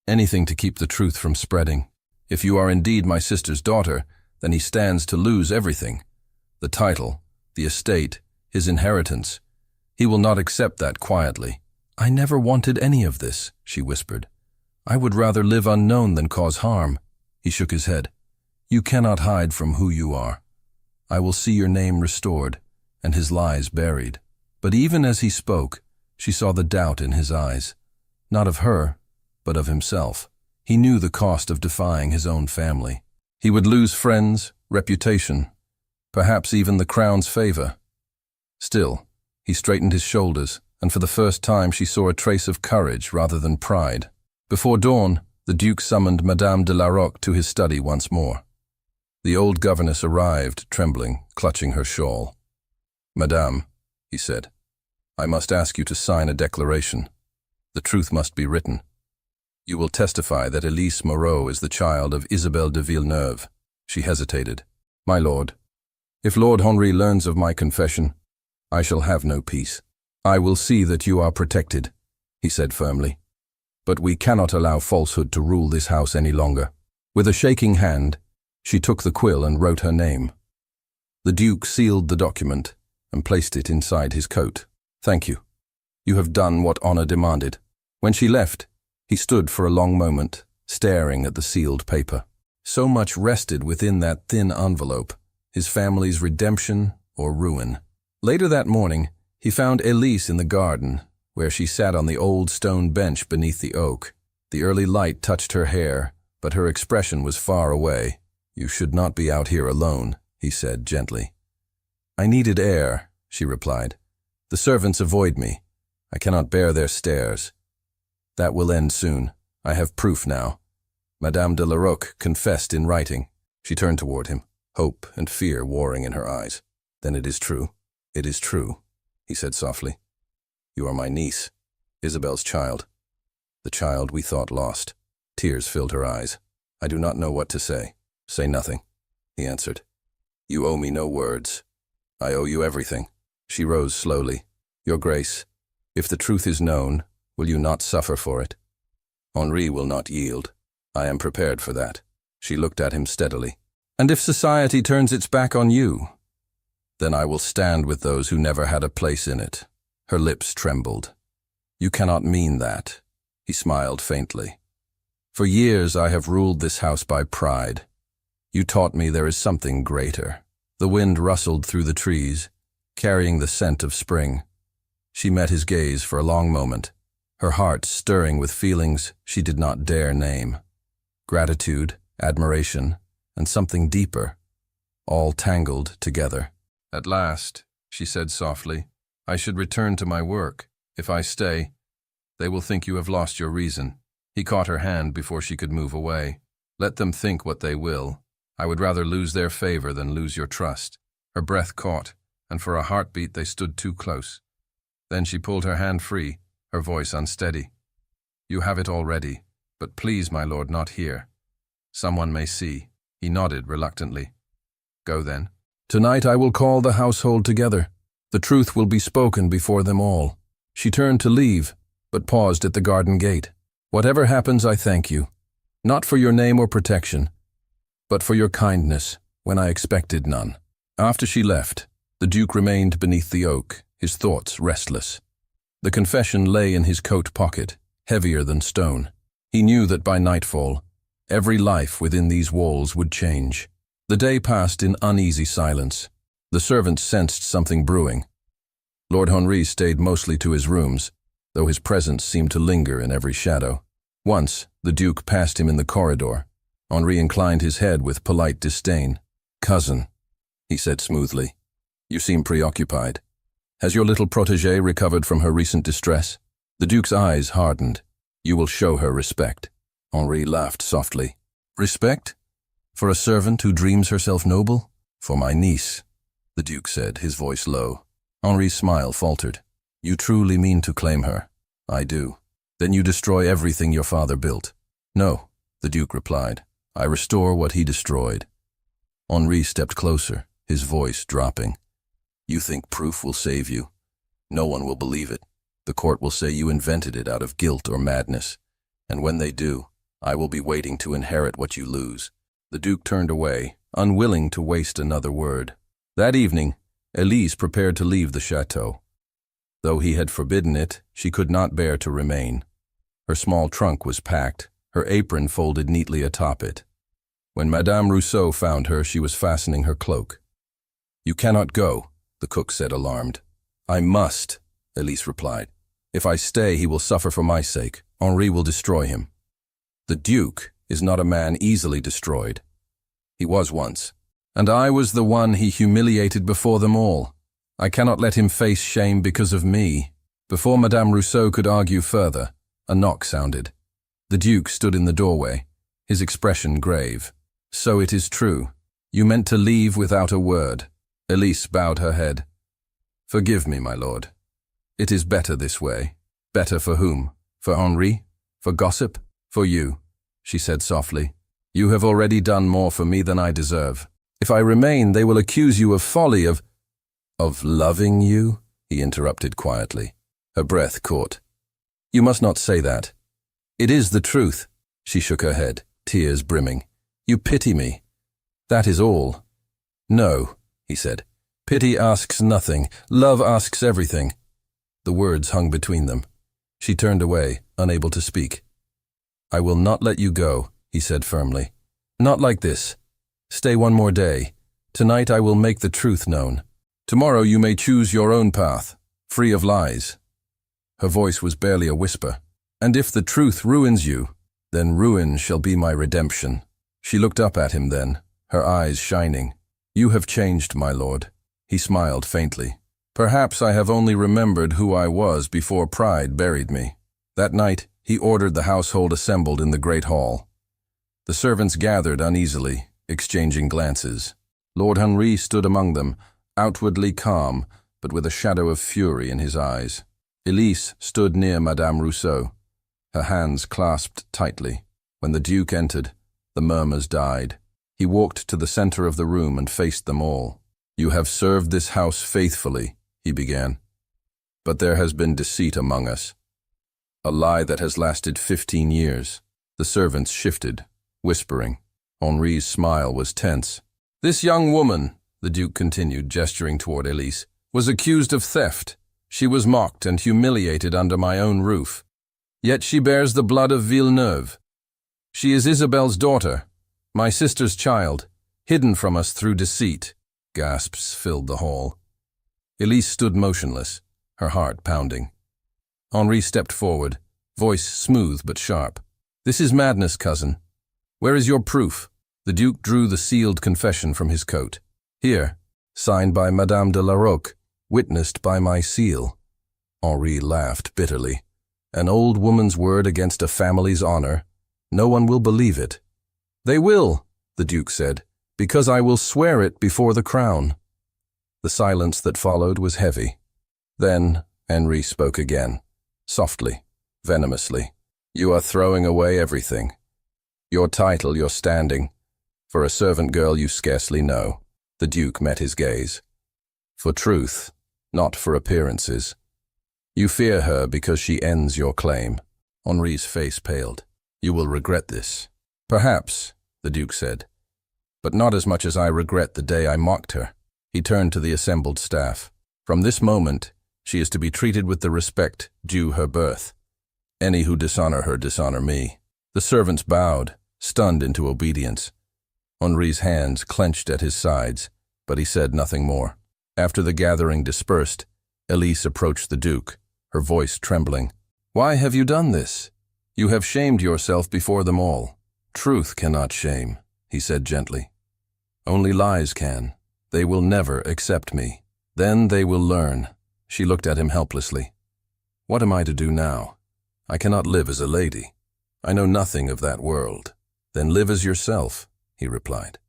Anything to keep the truth from spreading. If you are indeed my sister's daughter, then he stands to lose everything. The title, the estate, his inheritance. He will not accept that quietly. I never wanted any of this, she whispered. I would rather live unknown than cause harm. He shook his head. You cannot hide from who you are. I will see your name restored, and his lies buried. But even as he spoke, she saw the doubt in his eyes. Not of her, but of himself. He knew the cost of defying his own family. He would lose friends, reputation, perhaps even the crown's favor. Still, he straightened his shoulders, and for the first time she saw a trace of courage rather than pride. Before dawn, the Duke summoned Madame de la Roque to his study once more. The old governess arrived, trembling, clutching her shawl. Madame, he said, I must ask you to sign a declaration. The truth must be written. You will testify that Elise Moreau is the child of Isabelle de Villeneuve. She hesitated. My lord, if Lord Henri learns of my confession, I shall have no peace. I will see that you are protected, he said firmly. But we cannot allow falsehood to rule this house any longer. With a shaking hand, she took the quill and wrote her name. The Duke sealed the document and placed it inside his coat. Thank you. You have done what honor demanded. When she left, he stood for a long moment, staring at the sealed paper. So much rested within that thin envelope, his family's redemption or ruin. Later that morning, he found Elise in the garden, where she sat on the old stone bench beneath the oak. The early light touched her hair, but her expression was far away, You should not be out here alone, he said gently. I needed air, she replied. The servants avoid me. I cannot bear their stares. That will end soon. I have proof now. Madame de Larocque confessed in writing. She turned toward him, hope and fear warring in her eyes. Then it is true. It is true, he said softly. You are my niece, Isabel's child. The child we thought lost. Tears filled her eyes. I do not know what to say. Say nothing, he answered. You owe me no words. I owe you everything. She rose slowly. Your Grace, if the truth is known, will you not suffer for it? Henri will not yield. I am prepared for that. She looked at him steadily. And if society turns its back on you, then I will stand with those who never had a place in it. Her lips trembled. You cannot mean that. He smiled faintly. For years I have ruled this house by pride. You taught me there is something greater. The wind rustled through the trees, carrying the scent of spring. She met his gaze for a long moment, her heart stirring with feelings she did not dare name. Gratitude, admiration, and something deeper, all tangled together. At last, she said softly, I should return to my work. If I stay, they will think you have lost your reason. He caught her hand before she could move away. Let them think what they will. I would rather lose their favor than lose your trust. Her breath caught, and for a heartbeat they stood too close. Then she pulled her hand free, her voice unsteady. You have it already, but please, my lord, not here. Someone may see. He nodded reluctantly. Go then. Tonight I will call the household together. The truth will be spoken before them all. She turned to leave, but paused at the garden gate. Whatever happens, I thank you. Not for your name or protection, but for your kindness when I expected none. After she left, the Duke remained beneath the oak, his thoughts restless. The confession lay in his coat pocket, heavier than stone. He knew that by nightfall, every life within these walls would change. The day passed in uneasy silence. The servants sensed something brewing. Lord Henri stayed mostly to his rooms, though his presence seemed to linger in every shadow. Once, the Duke passed him in the corridor. Henri inclined his head with polite disdain. Cousin, he said smoothly, you seem preoccupied. Has your little protégée recovered from her recent distress? The Duke's eyes hardened. You will show her respect. Henri laughed softly. Respect? For a servant who dreams herself noble? For my niece, the Duke said, his voice low. Henri's smile faltered. You truly mean to claim her? I do. Then you destroy everything your father built. No, the Duke replied. I restore what he destroyed. Henri stepped closer, his voice dropping. You think proof will save you? No one will believe it. The court will say you invented it out of guilt or madness. And when they do, I will be waiting to inherit what you lose. The Duke turned away, unwilling to waste another word. That evening, Elise prepared to leave the chateau. Though he had forbidden it, she could not bear to remain. Her small trunk was packed, her apron folded neatly atop it. When Madame Rousseau found her, she was fastening her cloak. You cannot go, the cook said, alarmed. I must, Elise replied. If I stay, he will suffer for my sake. Henri will destroy him. The Duke is not a man easily destroyed. He was once, and I was the one he humiliated before them all. I cannot let him face shame because of me. Before Madame Rousseau could argue further, a knock sounded. The Duke stood in the doorway, his expression grave. So it is true. You meant to leave without a word. Elise bowed her head. Forgive me, my lord. It is better this way. Better for whom? For Henri? For gossip? For you, she said softly. You have already done more for me than I deserve. If I remain, they will accuse you of folly, of loving you, he interrupted quietly. Her breath caught. You must not say that. It is the truth. She shook her head, tears brimming. You pity me. That is all. No, he said. Pity asks nothing. Love asks everything. The words hung between them. She turned away, unable to speak. I will not let you go, he said firmly. Not like this. Stay one more day. Tonight I will make the truth known. Tomorrow you may choose your own path, free of lies. Her voice was barely a whisper. And if the truth ruins you, then ruin shall be my redemption. She looked up at him then, her eyes shining. "You have changed, my lord." He smiled faintly. "Perhaps I have only remembered who I was before pride buried me." That night, he ordered the household assembled in the great hall. The servants gathered uneasily, exchanging glances. Lord Henri stood among them, outwardly calm, but with a shadow of fury in his eyes. Elise stood near Madame Rousseau, her hands clasped tightly. When the Duke entered, the murmurs died. He walked to the center of the room and faced them all. "You have served this house faithfully," he began. "But there has been deceit among us. A lie that has lasted 15 years. The servants shifted, whispering. Henri's smile was tense. "This young woman," the Duke continued, gesturing toward Elise, "was accused of theft. She was mocked and humiliated under my own roof. Yet she bears the blood of Villeneuve. She is Isabel's daughter, my sister's child, hidden from us through deceit." Gasps filled the hall. Elise stood motionless, her heart pounding. Henri stepped forward, voice smooth but sharp. "This is madness, cousin. Where is your proof?" The Duke drew the sealed confession from his coat. "Here, signed by Madame de la Roque, witnessed by my seal." Henri laughed bitterly. "An old woman's word against a family's honor. No one will believe it." "They will," the Duke said, "because I will swear it before the crown." The silence that followed was heavy. Then Henri spoke again, softly, venomously. "You are throwing away everything. Your title, your standing. For a servant girl you scarcely know." The Duke met his gaze. "For truth, not for appearances. You fear her because she ends your claim." Henri's face paled. "You will regret this." "Perhaps," the Duke said, "but not as much as I regret the day I mocked her." He turned to the assembled staff. "From this moment, she is to be treated with the respect due her birth. Any who dishonor her dishonor me." The servants bowed, stunned into obedience. Henri's hands clenched at his sides, but he said nothing more. After the gathering dispersed, Elise approached the Duke, her voice trembling. "Why have you done this? You have shamed yourself before them all." "Truth cannot shame," he said gently. "Only lies can. They will never accept me. Then they will learn." She looked at him helplessly. "What am I to do now? I cannot live as a lady. I know nothing of that world." "Then live as yourself," he replied.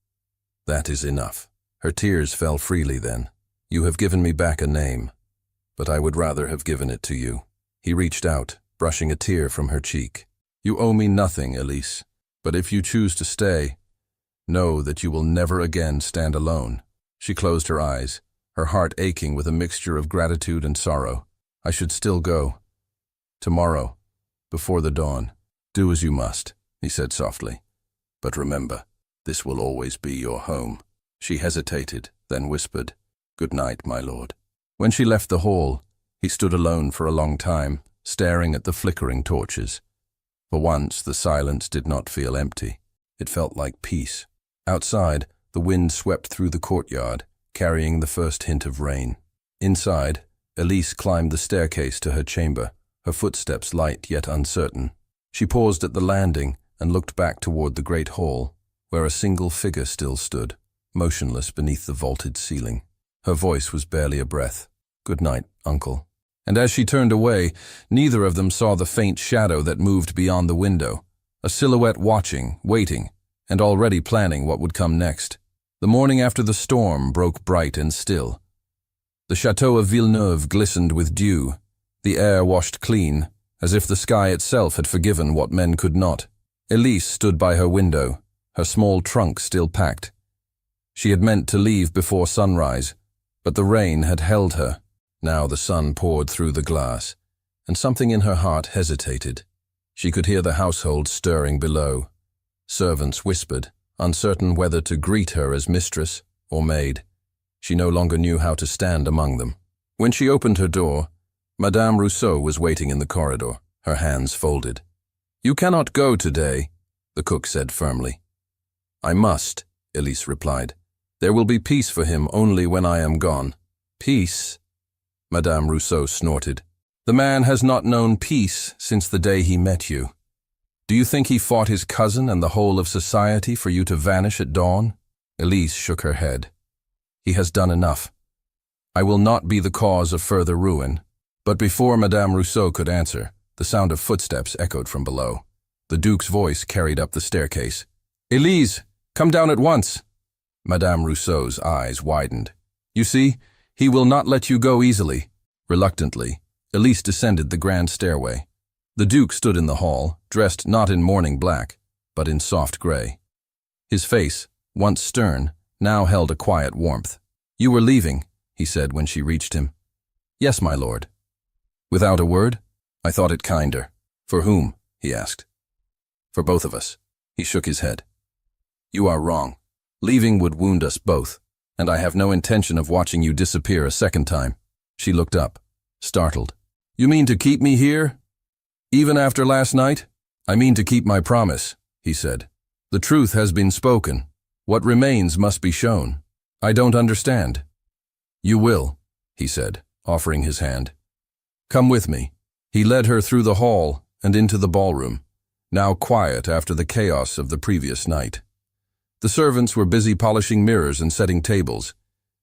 "That is enough." Her tears fell freely then. "You have given me back a name, but I would rather have given it to you." He reached out, brushing a tear from her cheek. "You owe me nothing, Elise, but if you choose to stay, know that you will never again stand alone." She closed her eyes, her heart aching with a mixture of gratitude and sorrow. "I should still go. Tomorrow, before the dawn." "Do as you must," he said softly. "But remember, this will always be your home." She hesitated, then whispered, "Good night, my lord." When she left the hall, he stood alone for a long time, staring at the flickering torches. For once, the silence did not feel empty. It felt like peace. Outside, the wind swept through the courtyard, carrying the first hint of rain. Inside, Elise climbed the staircase to her chamber, her footsteps light yet uncertain. She paused at the landing and looked back toward the great hall, where a single figure still stood, motionless beneath the vaulted ceiling. Her voice was barely a breath. "Good night, uncle." And as she turned away, neither of them saw the faint shadow that moved beyond the window, a silhouette watching, waiting, and already planning what would come next. The morning after the storm broke bright and still. The chateau of Villeneuve glistened with dew, the air washed clean, as if the sky itself had forgiven what men could not. Elise stood by her window, her small trunk still packed. She had meant to leave before sunrise, but the rain had held her. Now the sun poured through the glass, and something in her heart hesitated. She could hear the household stirring below. Servants whispered, uncertain whether to greet her as mistress or maid. She no longer knew how to stand among them. When she opened her door, Madame Rousseau was waiting in the corridor, her hands folded. "You cannot go today," the cook said firmly. "I must," Elise replied. "There will be peace for him only when I am gone." "Peace?" Madame Rousseau snorted. "The man has not known peace since the day he met you. Do you think he fought his cousin and the whole of society for you to vanish at dawn?" Elise shook her head. He has done enough. I will not be the cause of further ruin. But before Madame Rousseau could answer, the sound of footsteps echoed from below. The Duke's voice carried up the staircase. Elise, come down at once. Madame Rousseau's eyes widened. You see, he will not let you go easily. Reluctantly, Elise descended the grand stairway. The Duke stood in the hall, dressed not in morning black, but in soft gray. His face, once stern, now held a quiet warmth. You were leaving, he said when she reached him. Yes, my lord. Without a word? I thought it kinder. For whom? He asked. For both of us. He shook his head. You are wrong. Leaving would wound us both, and I have no intention of watching you disappear a second time. She looked up, startled. You mean to keep me here? Even after last night? I mean to keep my promise, he said. The truth has been spoken. What remains must be shown. I don't understand. You will, he said, offering his hand. Come with me. He led her through the hall and into the ballroom, now quiet after the chaos of the previous night. The servants were busy polishing mirrors and setting tables,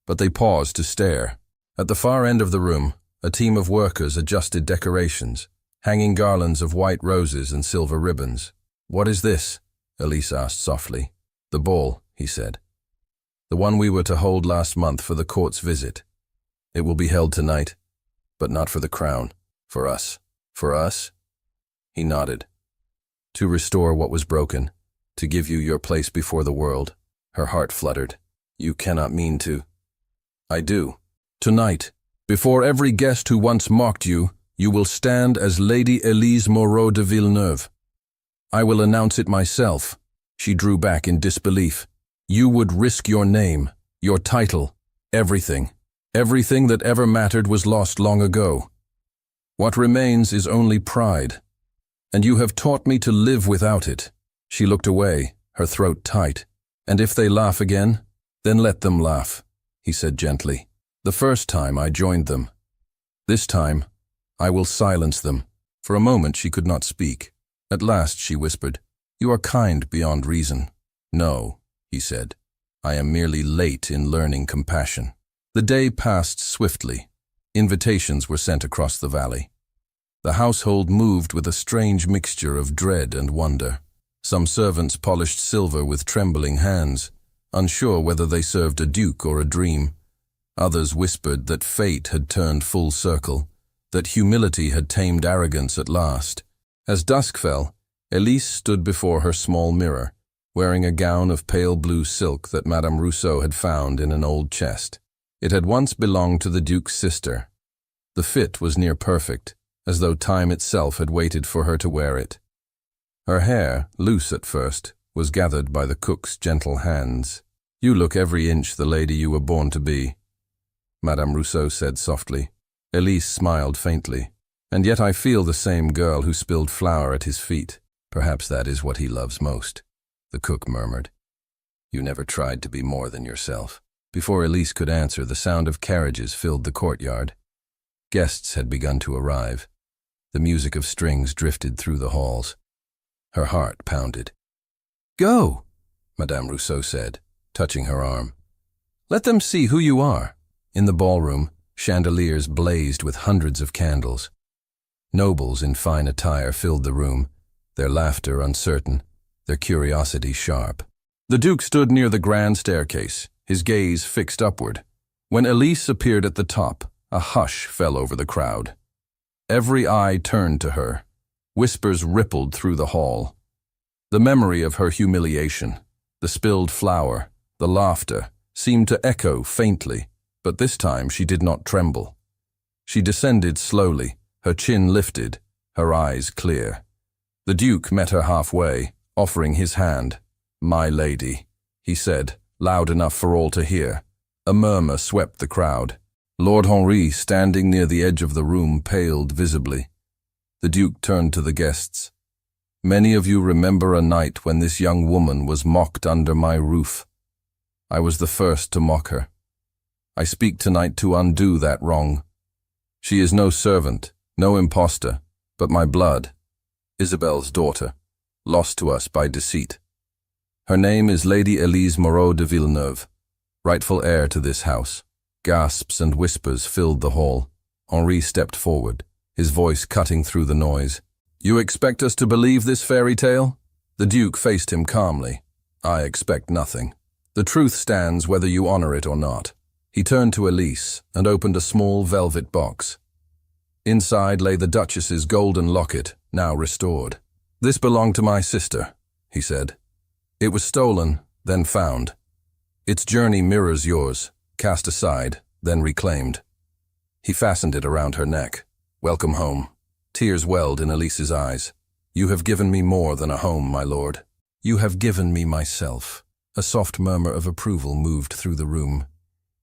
but they paused to stare. At the far end of the room, a team of workers adjusted decorations, hanging garlands of white roses and silver ribbons. What is this? Elise asked softly. The ball, he said. The one we were to hold last month for the court's visit. It will be held tonight, but not for the crown. For us. For us? He nodded. To restore what was broken, to give you your place before the world. Her heart fluttered. You cannot mean to. I do. Tonight, before every guest who once mocked you, you will stand as Lady Elise Moreau de Villeneuve. I will announce it myself. She drew back in disbelief. You would risk your name, your title, everything. Everything that ever mattered was lost long ago. What remains is only pride. And you have taught me to live without it. She looked away, her throat tight. And if they laugh again, then let them laugh, he said gently. The first time I joined them. This time, I will silence them. For a moment she could not speak. At last she whispered, You are kind beyond reason. No, he said. I am merely late in learning compassion. The day passed swiftly. Invitations were sent across the valley. The household moved with a strange mixture of dread and wonder. Some servants polished silver with trembling hands, unsure whether they served a duke or a dream. Others whispered that fate had turned full circle, that humility had tamed arrogance at last. As dusk fell, Elise stood before her small mirror, wearing a gown of pale blue silk that Madame Rousseau had found in an old chest. It had once belonged to the Duke's sister. The fit was near perfect, as though time itself had waited for her to wear it. Her hair, loose at first, was gathered by the cook's gentle hands. You look every inch the lady you were born to be, Madame Rousseau said softly. Elise smiled faintly. And yet I feel the same girl who spilled flour at his feet. Perhaps that is what he loves most, the cook murmured. You never tried to be more than yourself. Before Elise could answer, the sound of carriages filled the courtyard. Guests had begun to arrive. The music of strings drifted through the halls. Her heart pounded. Go, Madame Rousseau said, touching her arm. Let them see who you are. In the ballroom, chandeliers blazed with hundreds of candles. Nobles in fine attire filled the room, their laughter uncertain, their curiosity sharp. The Duke stood near the grand staircase, his gaze fixed upward. When Elise appeared at the top, a hush fell over the crowd. Every eye turned to her. Whispers rippled through the hall. The memory of her humiliation, the spilled flour, the laughter, seemed to echo faintly, but this time she did not tremble. She descended slowly, her chin lifted, her eyes clear. The Duke met her halfway, offering his hand. My lady, he said, loud enough for all to hear. A murmur swept the crowd. Lord Henri, standing near the edge of the room, paled visibly. The Duke turned to the guests. Many of you remember a night when this young woman was mocked under my roof. I was the first to mock her. I speak tonight to undo that wrong. She is no servant, no impostor, but my blood, Isabel's daughter, lost to us by deceit. Her name is Lady Elise Moreau de Villeneuve, rightful heir to this house. Gasps and whispers filled the hall. Henri stepped forward, his voice cutting through the noise. You expect us to believe this fairy tale? The Duke faced him calmly. I expect nothing. The truth stands whether you honor it or not. He turned to Elise and opened a small velvet box. Inside lay the Duchess's golden locket, now restored. This belonged to my sister, he said. It was stolen, then found. Its journey mirrors yours, cast aside, then reclaimed. He fastened it around her neck. Welcome home. Tears welled in Elise's eyes. You have given me more than a home, my lord. You have given me myself. A soft murmur of approval moved through the room.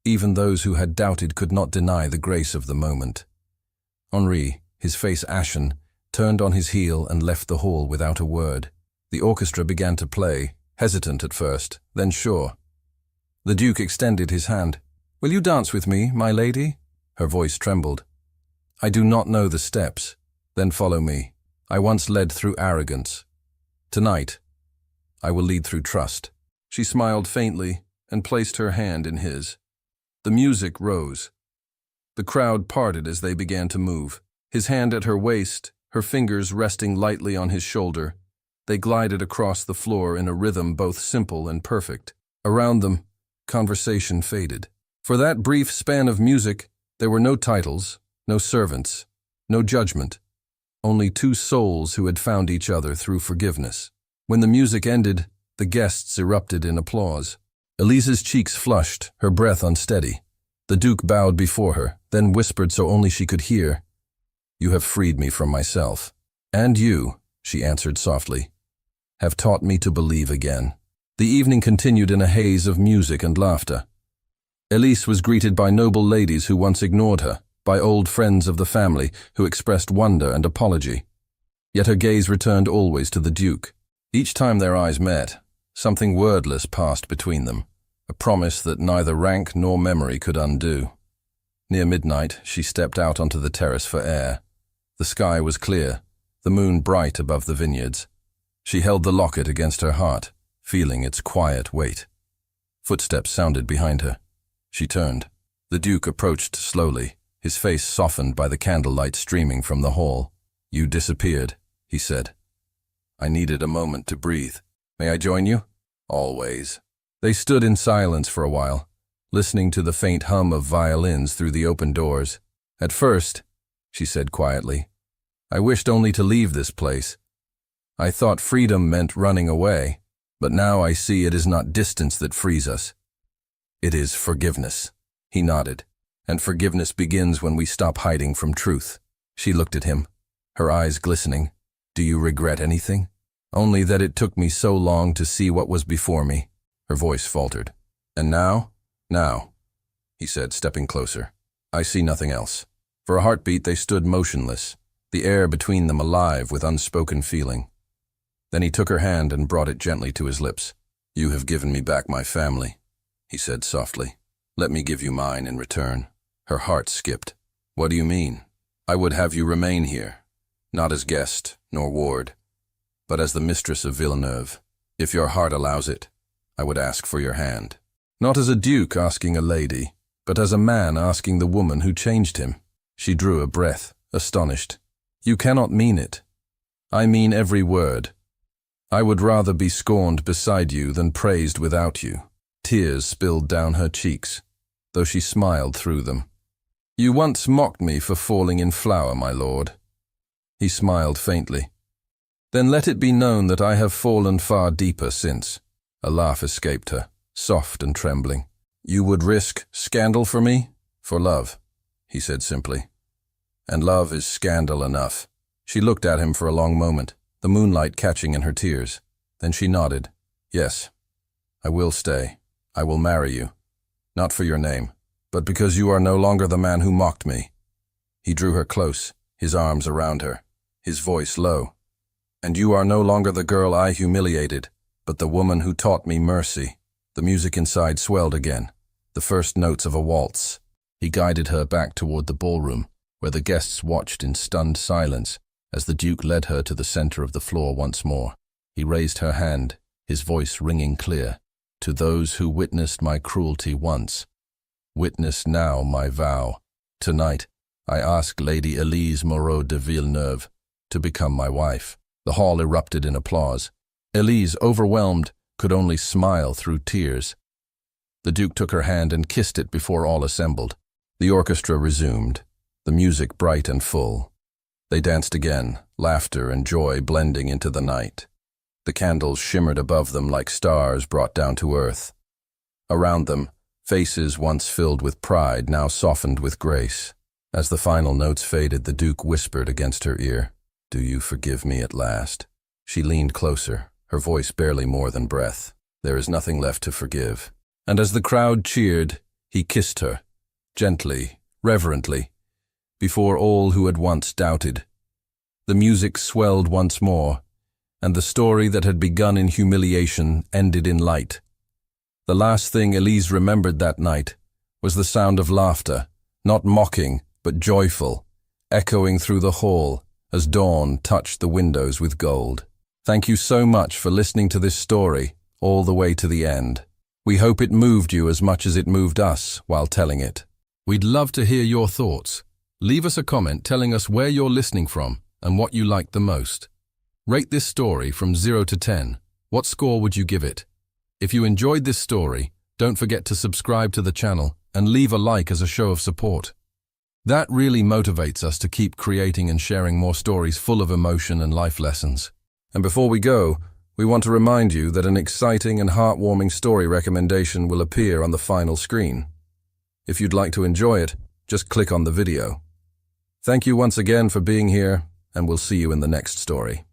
Even those who had doubted could not deny the grace of the moment. Henri, his face ashen, turned on his heel and left the hall without a word. The orchestra began to play, hesitant at first, then sure. The Duke extended his hand. Will you dance with me, my lady? Her voice trembled. I do not know the steps. Then follow me. I once led through arrogance. Tonight, I will lead through trust. She smiled faintly and placed her hand in his. The music rose. The crowd parted as they began to move. His hand at her waist, her fingers resting lightly on his shoulder. They glided across the floor in a rhythm both simple and perfect. Around them, conversation faded. For that brief span of music, there were no titles, no servants, no judgment. Only two souls who had found each other through forgiveness. When the music ended, the guests erupted in applause. Elise's cheeks flushed, her breath unsteady. The Duke bowed before her, then whispered so only she could hear, You have freed me from myself. And you, she answered softly, have taught me to believe again. The evening continued in a haze of music and laughter. Elise was greeted by noble ladies who once ignored her, by old friends of the family who expressed wonder and apology. Yet her gaze returned always to the Duke. Each time their eyes met, something wordless passed between them, a promise that neither rank nor memory could undo. Near midnight, she stepped out onto the terrace for air. The sky was clear, the moon bright above the vineyards. She held the locket against her heart, feeling its quiet weight. Footsteps sounded behind her. She turned. The Duke approached slowly, his face softened by the candlelight streaming from the hall. You disappeared, he said. I needed a moment to breathe. May I join you? Always. They stood in silence for a while, listening to the faint hum of violins through the open doors. At first, she said quietly, I wished only to leave this place. I thought freedom meant running away, but now I see it is not distance that frees us. It is forgiveness. He nodded. And forgiveness begins when we stop hiding from truth. She looked at him, her eyes glistening. Do you regret anything? Only that it took me so long to see what was before me. Her voice faltered. And now? Now, he said, stepping closer. I see nothing else. For a heartbeat they stood motionless, the air between them alive with unspoken feeling. Then he took her hand and brought it gently to his lips. You have given me back my family, he said softly. Let me give you mine in return. Her heart skipped. What do you mean? I would have you remain here, not as guest nor ward, but as the mistress of Villeneuve. If your heart allows it, I would ask for your hand. Not as a duke asking a lady, but as a man asking the woman who changed him. She drew a breath, astonished. You cannot mean it. I mean every word. I would rather be scorned beside you than praised without you. Tears spilled down her cheeks, though she smiled through them. You once mocked me for falling in flower, my lord. He smiled faintly. Then let it be known that I have fallen far deeper since. A laugh escaped her, soft and trembling. You would risk scandal for me? For love, he said simply. And love is scandal enough. She looked at him for a long moment, the moonlight catching in her tears. Then she nodded. Yes, I will stay. I will marry you. Not for your name, but because you are no longer the man who mocked me. He drew her close, his arms around her, his voice low. And you are no longer the girl I humiliated, but the woman who taught me mercy. The music inside swelled again, the first notes of a waltz. He guided her back toward the ballroom, where the guests watched in stunned silence as the Duke led her to the center of the floor once more. He raised her hand, his voice ringing clear. To those who witnessed my cruelty once, witness now my vow. Tonight, I ask Lady Elise Moreau de Villeneuve to become my wife. The hall erupted in applause. Elise, overwhelmed, could only smile through tears. The Duke took her hand and kissed it before all assembled. The orchestra resumed, the music bright and full. They danced again, laughter and joy blending into the night. The candles shimmered above them like stars brought down to earth. Around them, faces once filled with pride now softened with grace. As the final notes faded, the Duke whispered against her ear, "Do you forgive me at last?" She leaned closer, her voice barely more than breath. "There is nothing left to forgive." And as the crowd cheered, he kissed her, gently, reverently, before all who had once doubted. The music swelled once more, and the story that had begun in humiliation ended in light. The last thing Elise remembered that night was the sound of laughter, not mocking, but joyful, echoing through the hall as dawn touched the windows with gold. Thank you so much for listening to this story all the way to the end. We hope it moved you as much as it moved us while telling it. We'd love to hear your thoughts. Leave us a comment telling us where you're listening from and what you liked the most. Rate this story from 0 to 10. What score would you give it? If you enjoyed this story, don't forget to subscribe to the channel and leave a like as a show of support. That really motivates us to keep creating and sharing more stories full of emotion and life lessons. And before we go, we want to remind you that an exciting and heartwarming story recommendation will appear on the final screen. If you'd like to enjoy it, just click on the video. Thank you once again for being here, and we'll see you in the next story.